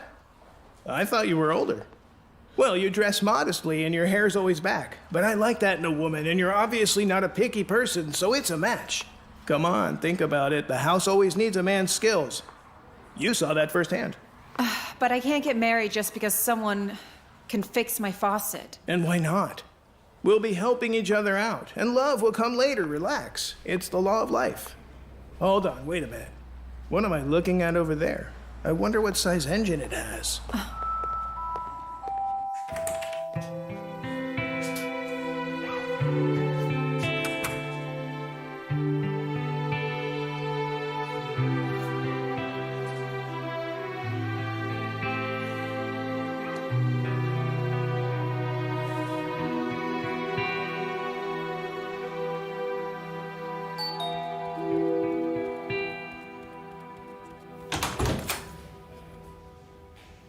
I thought you were older. Well, you dress modestly and your hair's always back. But I like that in a woman, and you're obviously not a picky person, so it's a match. Come on, think about it. The house always needs a man's skills. You saw that firsthand. But I can't get married just because someone can fix my faucet. And why not? We'll be helping each other out, and love will come later. Relax. It's the law of life. Hold on, wait a minute. What am I looking at over there? I wonder what size engine it has.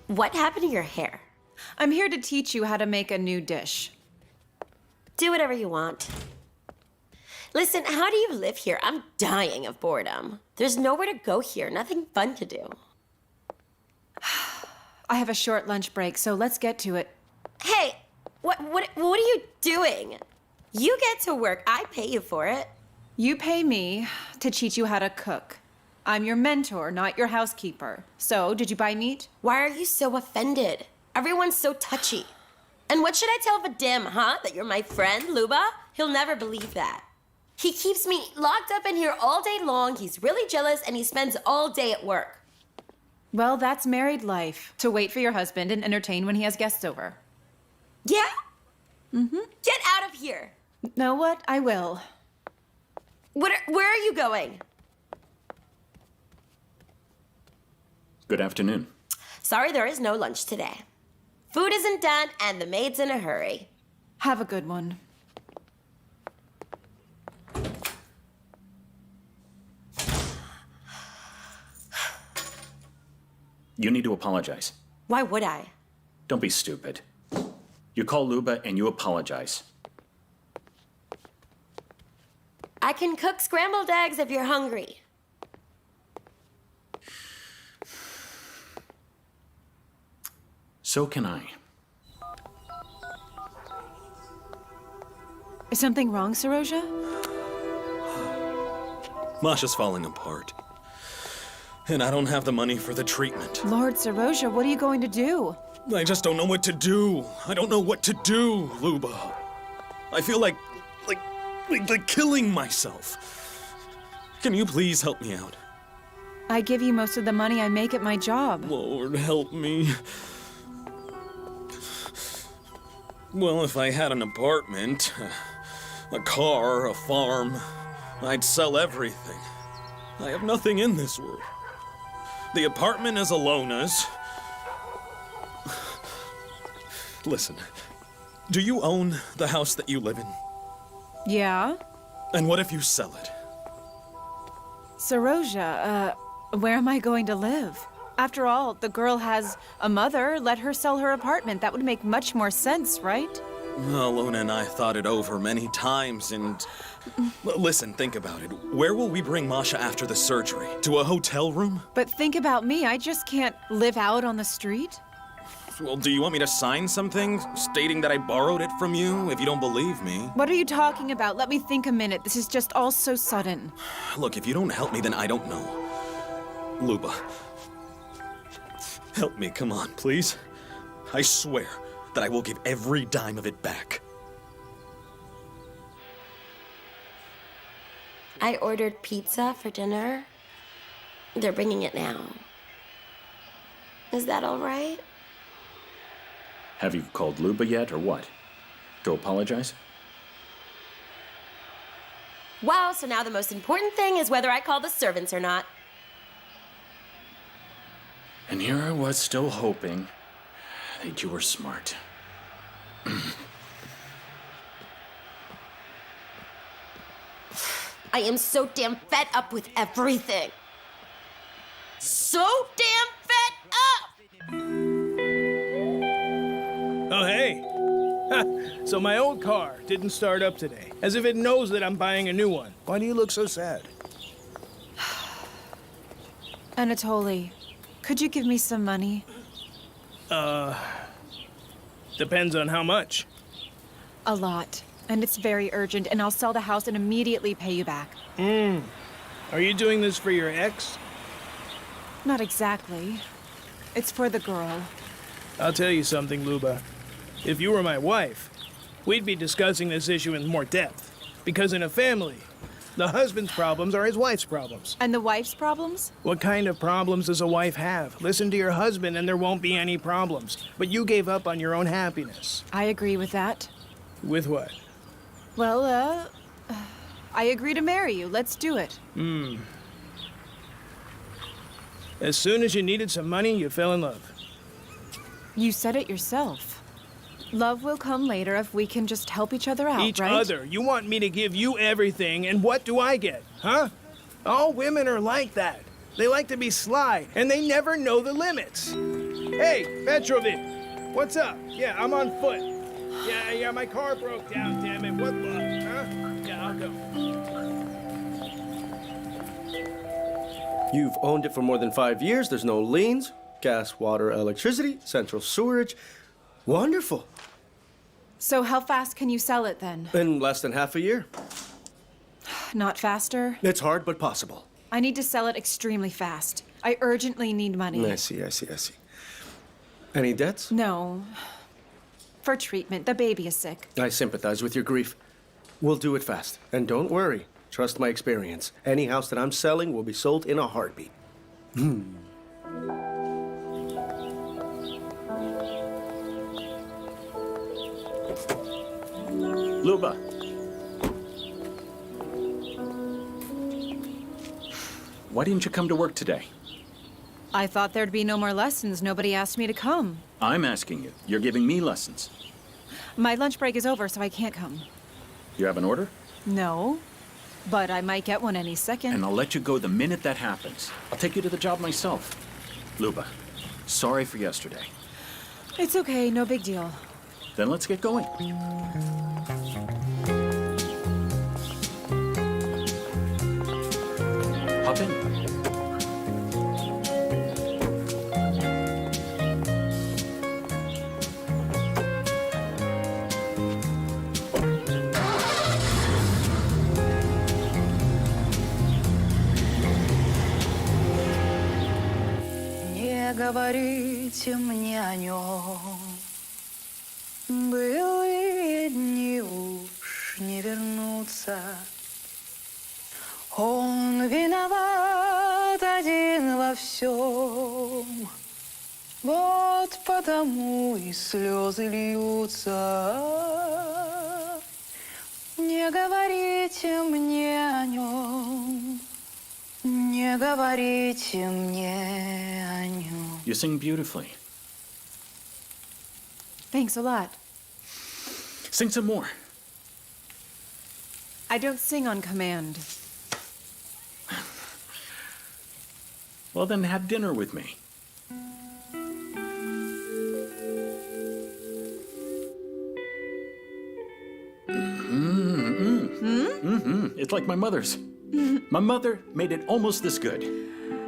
What happened to your hair? I'm here to teach you how to make a new dish. Do whatever you want. Listen, how do you live here? I'm dying of boredom. There's nowhere to go here, nothing fun to do. I have a short lunch break, so let's get to it. Hey, what are you doing? You get to work, I pay you for it. You pay me to teach you how to cook. I'm your mentor, not your housekeeper. So, did you buy meat? Why are you so offended? Everyone's so touchy. And what should I tell Vadim, huh? That you're my friend, Luba? He'll never believe that. He keeps me locked up in here all day long. He's really jealous, and he spends all day at work. Well, that's married life. To wait for your husband and entertain when he has guests over. Yeah? Mm-hmm. Get out of here. Know what? I will. Where are you going? Good afternoon. Sorry, there is no lunch today. Food isn't done, and the maid's in a hurry. Have a good one. You need to apologize. Why would I? Don't be stupid. You call Luba and you apologize. I can cook scrambled eggs if you're hungry. So can I. Is something wrong, Saroja? Masha's falling apart. And I don't have the money for the treatment. Lord Saroja, what are you going to do? I just don't know what to do. I don't know what to do, Luba. I feel like killing myself. Can you please help me out? I give you most of the money I make at my job. Lord, help me. Well, if I had an apartment, a car, a farm, I'd sell everything. I have nothing in this world. The apartment is Alona's. Listen, do you own the house that you live in? Yeah? And what if you sell it? Saroja, where am I going to live? After all, the girl has a mother. Let her sell her apartment. That would make much more sense, right? Well, Alona and I thought it over many times, and... Listen, think about it. Where will we bring Masha after the surgery? To a hotel room? But think about me. I just can't live out on the street. Well, do you want me to sign something stating that I borrowed it from you if you don't believe me? What are you talking about? Let me think a minute. This is just all so sudden. Look, if you don't help me, then I don't know. Luba, help me, come on, please. I swear that I will give every dime of it back. I ordered pizza for dinner. They're bringing it now. Is that all right? Have you called Luba yet, or what? To apologize? Wow, so now the most important thing is whether I call the servants or not. And here I was still hoping that you were smart. I am so damn fed up with everything. So damn fed up! Oh, hey. So my old car didn't start up today, as if it knows that I'm buying a new one. Why do you look so sad? Anatoly, could you give me some money? Depends on how much. A lot. And it's very urgent, and I'll sell the house and immediately pay you back. Are you doing this for your ex? Not exactly. It's for the girl. I'll tell you something, Luba. If you were my wife, we'd be discussing this issue in more depth. Because in a family, the husband's problems are his wife's problems. And the wife's problems? What kind of problems does a wife have? Listen to your husband and there won't be any problems. But you gave up on your own happiness. I agree with that. With what? Well, I agree to marry you. Let's do it. As soon as you needed some money, you fell in love. You said it yourself. Love will come later if we can just help each other out, Each right? other. You want me to give you everything, and what do I get? Huh? All women are like that. They like to be sly, and they never know the limits. Hey, Petrovic, what's up? Yeah, I'm on foot. Yeah, my car broke down, damn it. What luck, huh? Yeah, I'll go. You've owned it for more than 5 years. There's no liens. Gas, water, electricity, central sewerage. Wonderful. So how fast can you sell it then? In less than half a year. Not faster? It's hard, but possible. I need to sell it extremely fast. I urgently need money. I see. Any debts? No. For treatment. The baby is sick. I sympathize with your grief. We'll do it fast. And don't worry. Trust my experience. Any house that I'm selling will be sold in a heartbeat. Luba. Why didn't you come to work today? I thought there'd be no more lessons. Nobody asked me to come. I'm asking you. You're giving me lessons. My lunch break is over, so I can't come. You have an order? No, but I might get one any second. And I'll let you go the minute that happens. I'll take you to the job myself. Luba, sorry for yesterday. It's okay, no big deal. Then let's get going. Hop in. Не говорите мне о нем. Былые дни уж не вернутся. Он виноват один во всем. Вот потому и слезы льются. Не говорите мне о нем. Не говорите мне о нем. You sing beautifully. Thanks a lot. Sing some more. I don't sing on command. Well, then have dinner with me. It's like my mother's. My mother made it almost this good.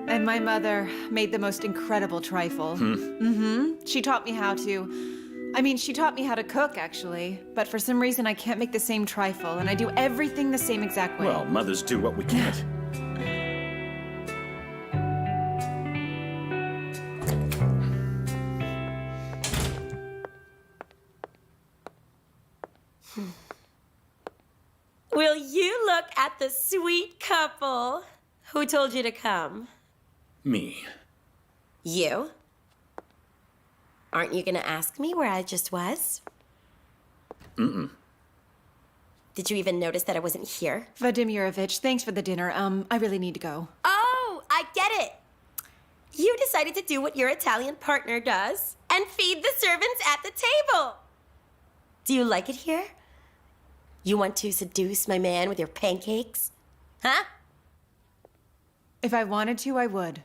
And my mother made the most incredible trifle. She taught me how to... she taught me how to cook, actually. But for some reason, I can't make the same trifle, and I do everything the same exact way. Well, mothers do what we can't. Will you look at the sweet couple? Who told you to come? Me. You? Aren't you gonna ask me where I just was? Mm-mm. Did you even notice that I wasn't here? Vadim Yurovich, thanks for the dinner. I really need to go. Oh, I get it. You decided to do what your Italian partner does and feed the servants at the table. Do you like it here? You want to seduce my man with your pancakes? Huh? If I wanted to, I would.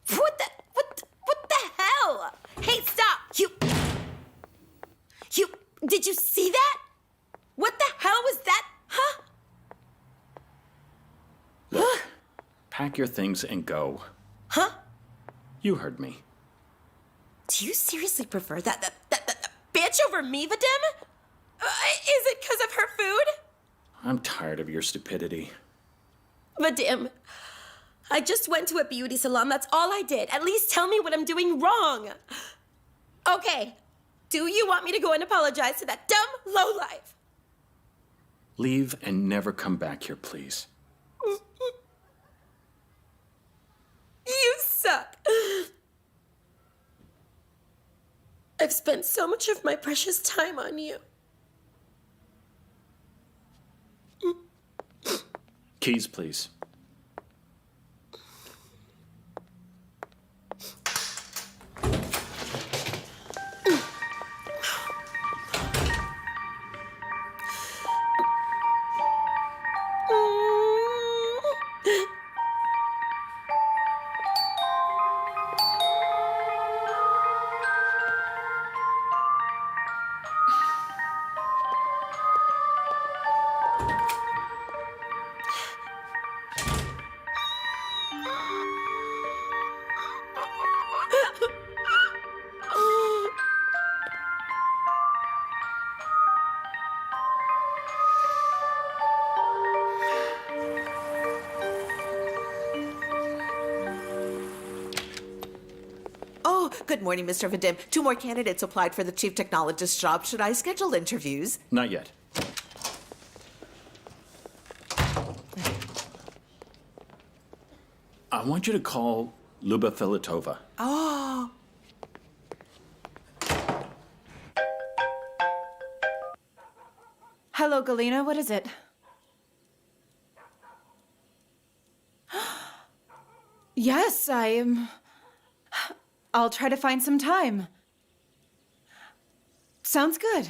What the hell? Hey, stop! Did you see that? What the hell was that? Huh? Look, pack your things and go. Huh? You heard me. Do you seriously prefer that bitch over me, Vadim? Is it because of her food? I'm tired of your stupidity. Vadim, I just went to a beauty salon. That's all I did. At least tell me what I'm doing wrong. Okay, do you want me to go and apologize to that dumb lowlife? Leave and never come back here, please. You suck. I've spent so much of my precious time on you. Keys, please. Good morning, Mr. Vadim. 2 more candidates applied for the chief technologist job. Should I schedule interviews? Not yet. I want you to call Luba Filitova. Oh. Hello, Galina. What is it? Yes, I am. I'll try to find some time. Sounds good.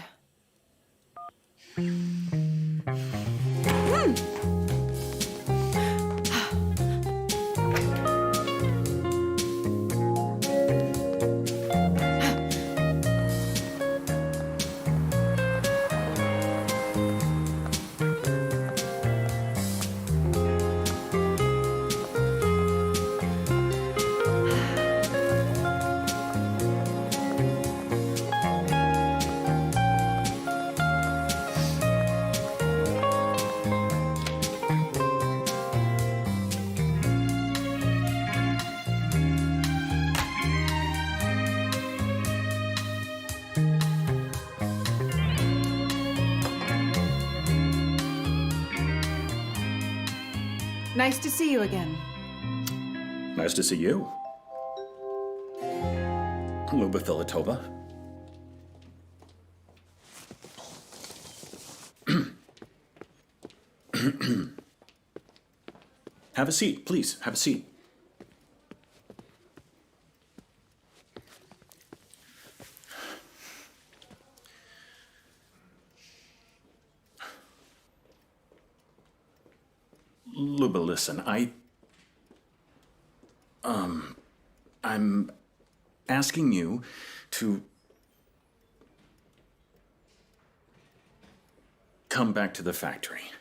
Nice to see you again. Nice to see you. Luba Filitova. Have a seat, please. Have a seat. Luba, listen, I'm asking you to come back to the factory.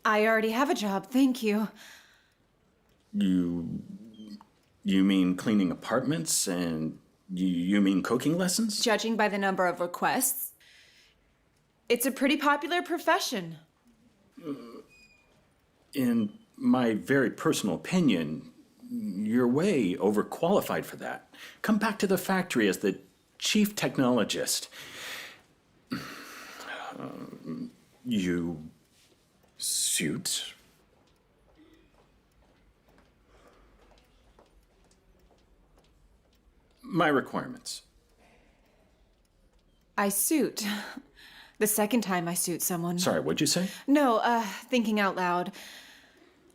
I already have a job, thank you. You mean cleaning apartments and you mean cooking lessons? Judging by the number of requests, it's a pretty popular profession. In my very personal opinion, you're way overqualified for that. Come back to the factory as the chief technologist. You suit? My requirements. I suit. The second time I suit someone. Sorry, what'd you say? No, thinking out loud.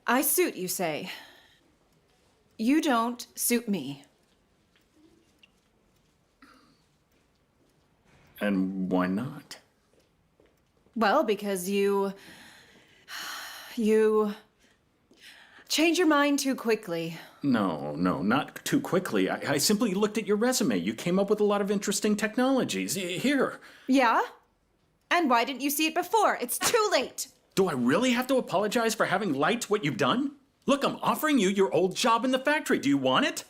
I suit, you say. You don't suit me. And why not? Well, because you change your mind too quickly. No, not too quickly. I simply looked at your resume. You came up with a lot of interesting technologies. Here. Yeah? And why didn't you see it before? It's too late. Do I really have to apologize for having liked what you've done? Look, I'm offering you your old job in the factory. Do you want it?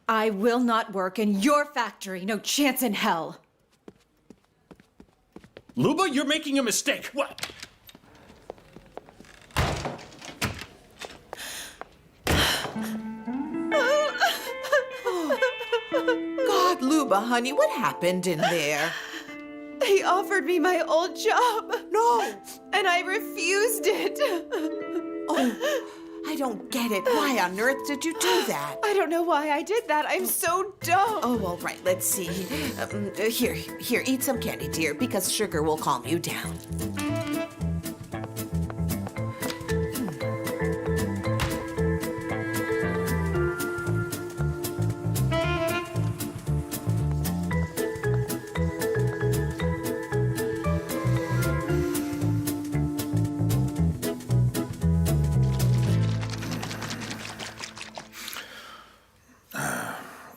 I will not work in your factory. No chance in hell. Luba, you're making a mistake. What? God, Luba, honey, what happened in there? He offered me my old job. No. And I refused it. Oh, I don't get it. Why on earth did you do that? I don't know why I did that. I'm so dumb. Oh, all right, let's see. Here, eat some candy, dear, because sugar will calm you down.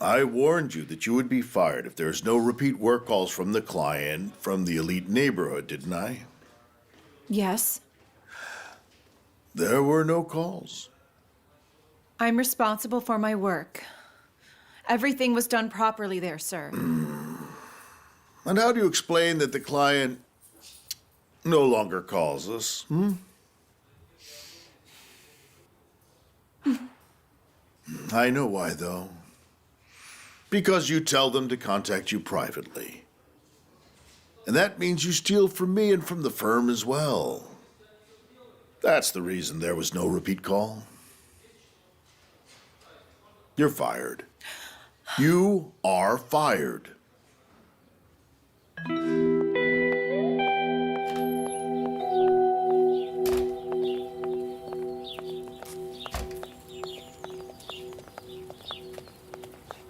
I warned you that you would be fired if there's no repeat work calls from the client from the elite neighborhood, didn't I? Yes. There were no calls. I'm responsible for my work. Everything was done properly there, sir. And how do you explain that the client no longer calls us? I know why, though. Because you tell them to contact you privately. And that means you steal from me and from the firm as well. That's the reason there was no repeat call. You're fired. You are fired.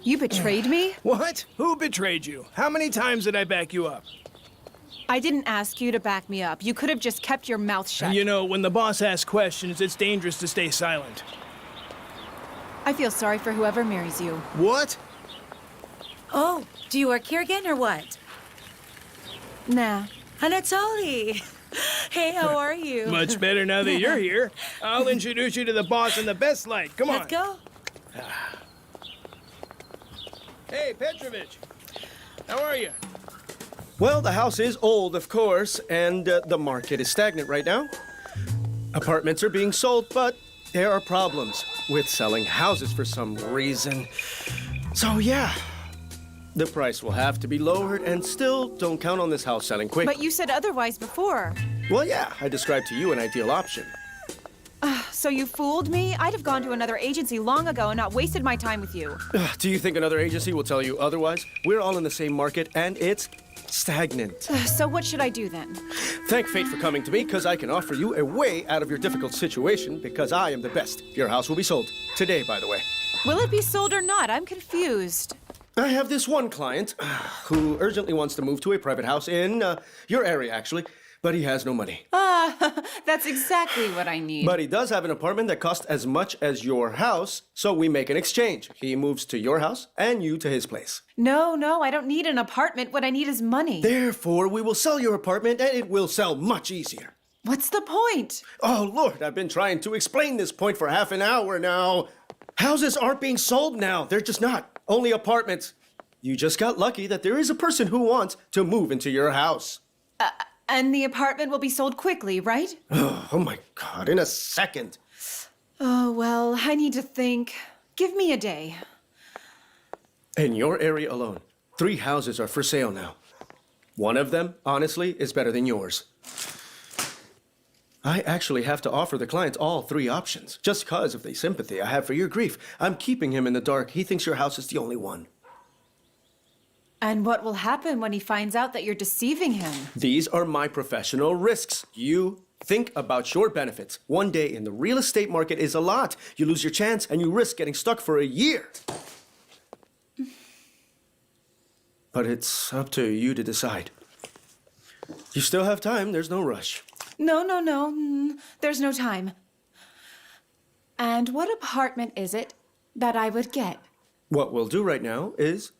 You betrayed me? What? Who betrayed you? How many times did I back you up? I didn't ask you to back me up. You could have just kept your mouth shut. You know, when the boss asks questions, it's dangerous to stay silent. I feel sorry for whoever marries you. What? Oh, do you work here again or what? Nah. Anatoly. Hey, how are you? Much better now that you're here. I'll introduce you to the boss in the best light. Come on. Let's go. Hey, Petrovich. How are you? Well, the house is old, of course, and the market is stagnant right now. Apartments are being sold, but there are problems with selling houses for some reason. So, yeah, the price will have to be lowered, and still don't count on this house selling quick. But you said otherwise before. Well, yeah, I described to you an ideal option. So you fooled me? I'd have gone to another agency long ago and not wasted my time with you. Do you think another agency will tell you otherwise? We're all in the same market, and it's stagnant. So what should I do then? Thank fate for coming to me, because I can offer you a way out of your difficult situation, because I am the best. Your house will be sold. Today, by the way. Will it be sold or not? I'm confused. I have this one client who urgently wants to move to a private house in your area, actually, but he has no money. That's exactly what I need. But he does have an apartment that costs as much as your house, so we make an exchange. He moves to your house, and you to his place. No, I don't need an apartment. What I need is money. Therefore, we will sell your apartment, and it will sell much easier. What's the point? Oh, Lord, I've been trying to explain this point for half an hour now. Houses aren't being sold now. They're just not. Only apartments. You just got lucky that there is a person who wants to move into your house. And the apartment will be sold quickly, right? Oh my God, in a second. Oh, well, I need to think. Give me a day. In your area alone, 3 houses are for sale now. One of them, honestly, is better than yours. I actually have to offer the clients all 3 options, just because of the sympathy I have for your grief. I'm keeping him in the dark. He thinks your house is the only one. And what will happen when he finds out that you're deceiving him? These are my professional risks. You think about your benefits. One day in the real estate market is a lot. You lose your chance and you risk getting stuck for a year. But it's up to you to decide. You still have time. There's no rush. No. There's no time. And what apartment is it that I would get? What we'll do right now is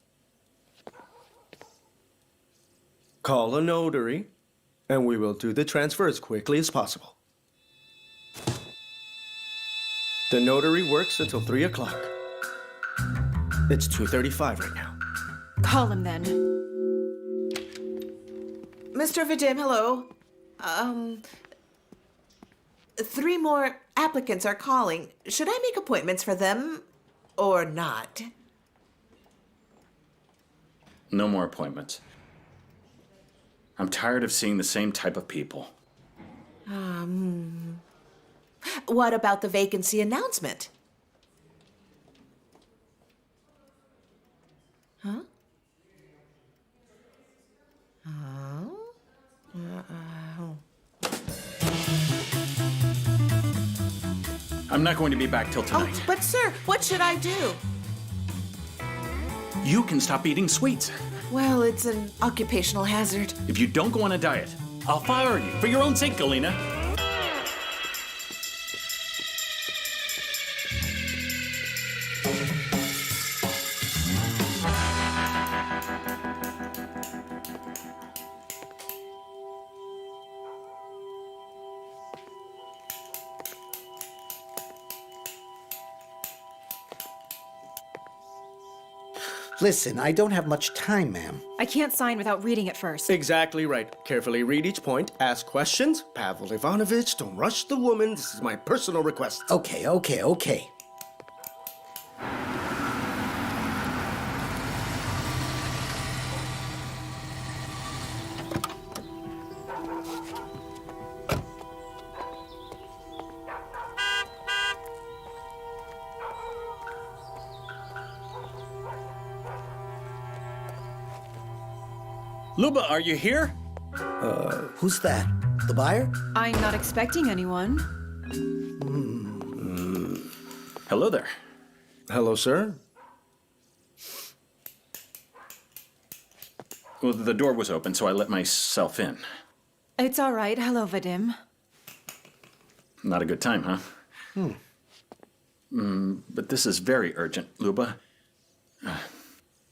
call a notary, and we will do the transfer as quickly as possible. The notary works until 3 o'clock. It's 2:35 right now. Call him then. Mr. Vadim, hello. 3 more applicants are calling. Should I make appointments for them or not? No more appointments. I'm tired of seeing the same type of people. What about the vacancy announcement? Huh? I'm not going to be back till tonight. Oh, but sir, what should I do? You can stop eating sweets. Well, it's an occupational hazard. If you don't go on a diet, I'll fire you for your own sake, Galina. Listen, I don't have much time, ma'am. I can't sign without reading it first. Exactly right. Carefully read each point, ask questions. Pavel Ivanovich, don't rush the woman. This is my personal request. Okay. Luba, are you here? Who's that? The buyer? I'm not expecting anyone. Hello there. Hello, sir. Well, the door was open, so I let myself in. It's all right. Hello, Vadim. Not a good time, huh? But this is very urgent, Luba.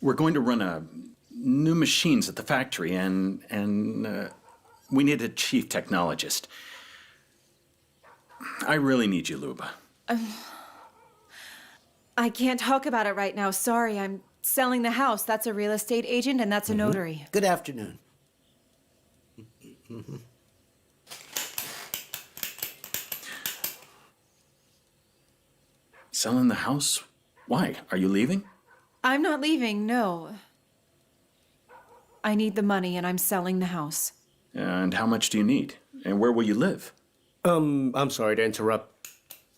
We're going to run new machines at the factory, and we need a chief technologist. I really need you, Luba. I can't talk about it right now. Sorry, I'm selling the house. That's a real estate agent, and that's a notary. Good afternoon. Selling the house? Why? Are you leaving? I'm not leaving, no. I need the money, and I'm selling the house. And how much do you need? And where will you live? I'm sorry to interrupt.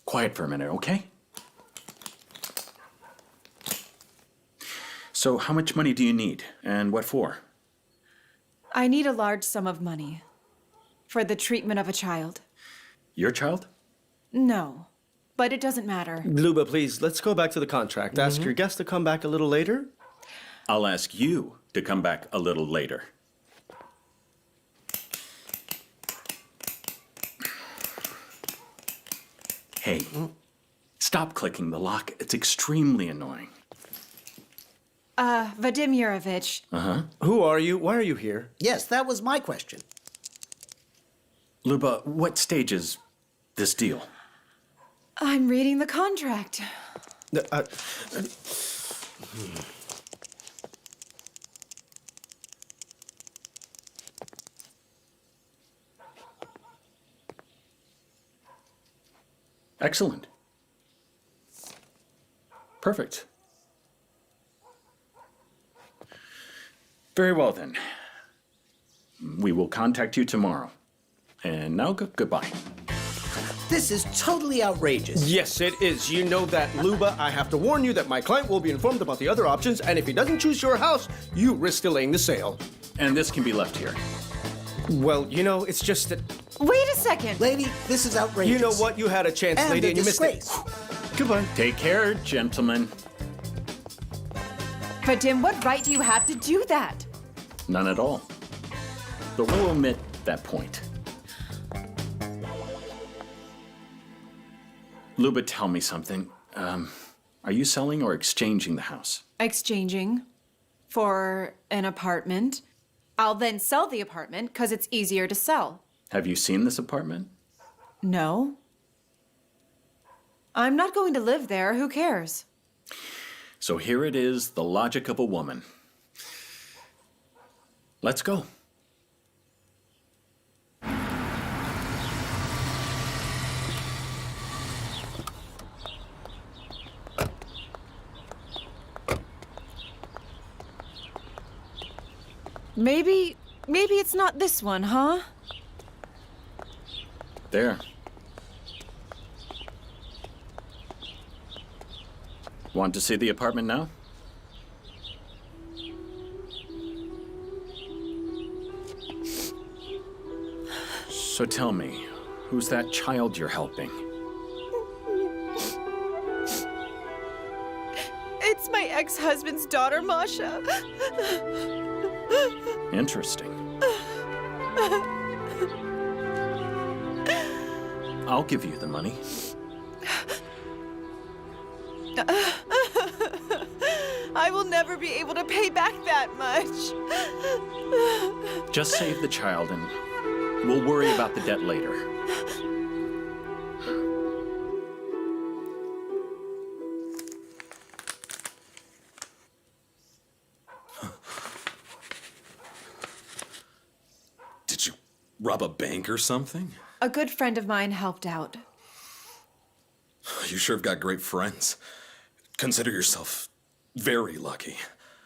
Quiet for a minute, okay? So how much money do you need, and what for? I need a large sum of money for the treatment of a child. Your child? No, but it doesn't matter. Luba, please, let's go back to the contract. Ask your guest to come back a little later. I'll ask you to come back a little later. Hey, stop clicking the lock. It's extremely annoying. Vadim Yurovich. Uh-huh. Who are you? Why are you here? Yes, that was my question. Luba, what stage is this deal? I'm reading the contract. Excellent. Perfect. Very well, then. We will contact you tomorrow. And now, goodbye. This is totally outrageous. Yes, it is. You know that, Luba. I have to warn you that my client will be informed about the other options, and if he doesn't choose your house, you risk delaying the sale. And this can be left here. Well, you know, it's just that... Wait a second. Lady, this is outrageous. You know what? You had a chance, And lady, a and you missed it. Goodbye. Take care, gentlemen. Vadim, what right do you have to do that? None at all. But we'll omit that point. Luba, tell me something. Are you selling or exchanging the house? Exchanging for an apartment. I'll then sell the apartment because it's easier to sell. Have you seen this apartment? No. I'm not going to live there. Who cares? So here it is, the logic of a woman. Let's go. Maybe it's not this one, huh? There. Want to see the apartment now? So tell me, who's that child you're helping? It's my ex-husband's daughter, Masha. Interesting. I'll give you the money. I will never be able to pay back that much. Just save the child and we'll worry about the debt later. Did you rob a bank or something? A good friend of mine helped out. You sure have got great friends. Consider yourself very lucky.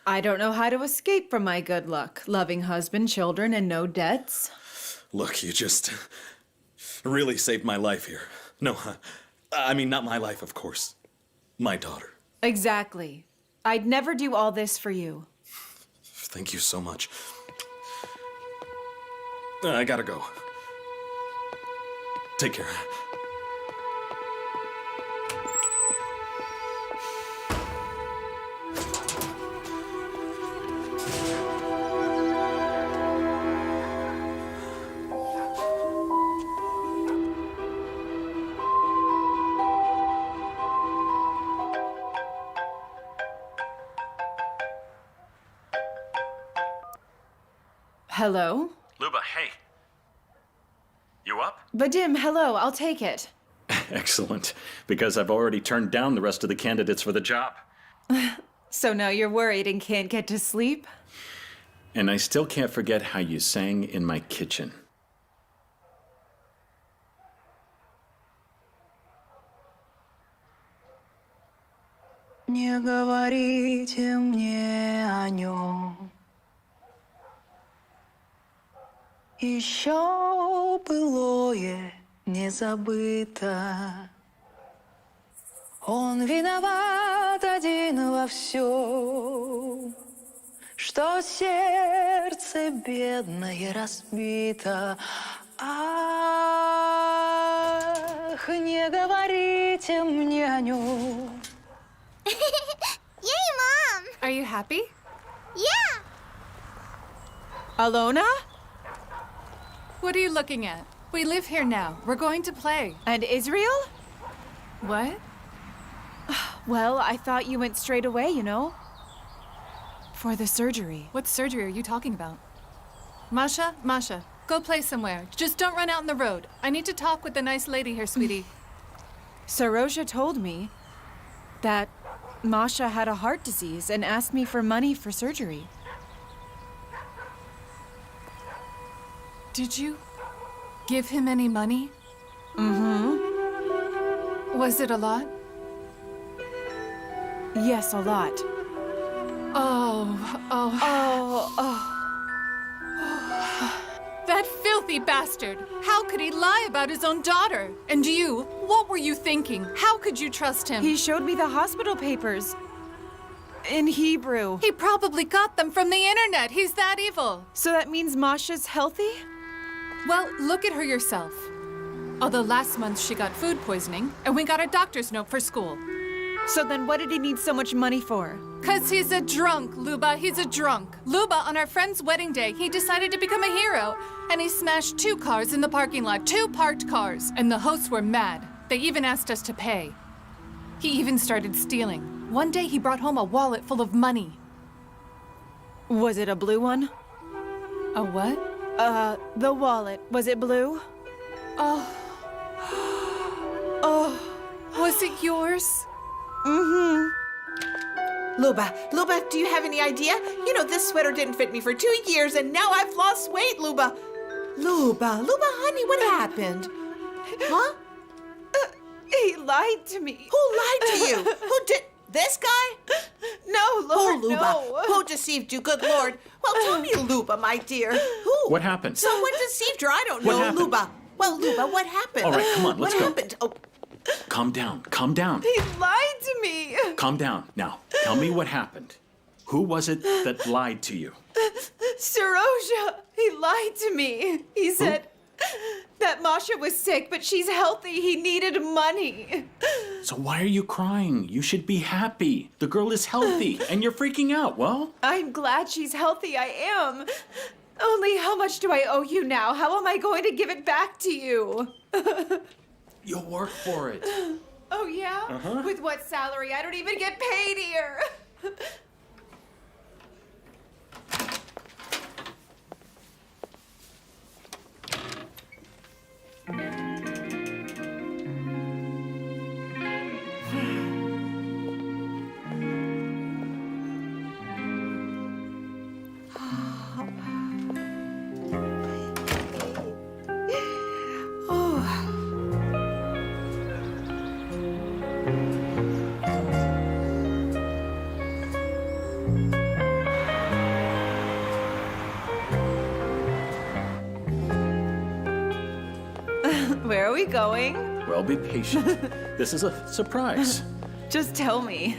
I don't know how to escape from my good luck. Loving husband, children, and no debts. Look, you just really saved my life here. No, I mean, not my life, of course. My daughter. Exactly. I'd never do all this for you. Thank you so much. I gotta go. Take care. Hello? Luba, hey. You up? Vadim, hello, I'll take it. Excellent, because I've already turned down the rest of the candidates for the job. So now you're worried and can't get to sleep? And I still can't forget how you sang in my kitchen. Не говорите мне о нем. Еще былое не забыто. Он виноват один во всем, что сердце бедное разбито. Ах, не говорите мне о нем. Yay, Mom! Are you happy? Yeah! Alona? What are you looking at? We live here now. We're going to play. And Israel? What? Well, I thought you went straight away, you know? For the surgery. What surgery are you talking about? Masha, go play somewhere. Just don't run out in the road. I need to talk with the nice lady here, sweetie. Saroja told me that Masha had a heart disease and asked me for money for surgery. Did you give him any money? Mm-hmm. Was it a lot? Yes, a lot. Oh. That filthy bastard! How could he lie about his own daughter? And you, what were you thinking? How could you trust him? He showed me the hospital papers. In Hebrew. He probably got them from the internet. He's that evil. So that means Masha's healthy? Well, look at her yourself. Although last month she got food poisoning, and we got a doctor's note for school. So then what did he need so much money for? 'Cause he's a drunk, Luba. He's a drunk. Luba, on our friend's wedding day, he decided to become a hero. And he smashed 2 cars in the parking lot, 2 parked cars. And the hosts were mad. They even asked us to pay. He even started stealing. One day he brought home a wallet full of money. Was it a blue one? A what? The wallet. Was it blue? Oh. Was it yours? Mm-hmm. Luba, do you have any idea? You know, this sweater didn't fit me for 2 years, and now I've lost weight, Luba. Luba, honey, what happened? Huh? He lied to me. Who lied to you? Who did? This guy? No, Lord, Luba. no. Who deceived you? Good Lord. Well, tell me, Luba, my dear. Who? What happened? Someone deceived her. I don't What know, happened? Luba. Well, Luba, what happened? All right, come on, let's what go. Happened? Oh. Calm down. He lied to me. Calm down. Now, tell me what happened. Who was it that lied to you? Saroja, he lied to me. He said that Masha was sick, but she's healthy. He needed money. So why are you crying? You should be happy. The girl is healthy, and you're freaking out. Well, I'm glad she's healthy. I am. Only how much do I owe you now? How am I going to give it back to you? you'll work for it. Oh, yeah? Uh-huh. With what salary? I don't even get paid here. Where are we going? Well, be patient. This is a surprise. Just tell me.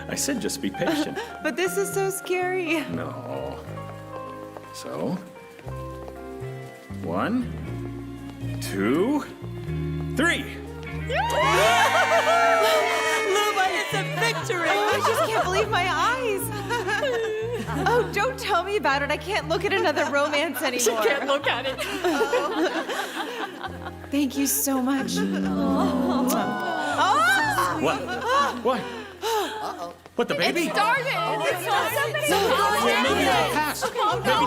I said just be patient. But this is so scary. No. So, 1, 2, 3. Luba, it's a victory! I just can't believe my eyes. Oh, don't tell me about it. I can't look at another romance anymore. She can't look at it. Thank you so much. What? What? What, the baby? It started. It's not somebody. Well, maybe it'll pass. Maybe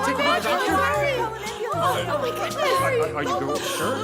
take him to the doctor. Oh my goodness. Are you sure?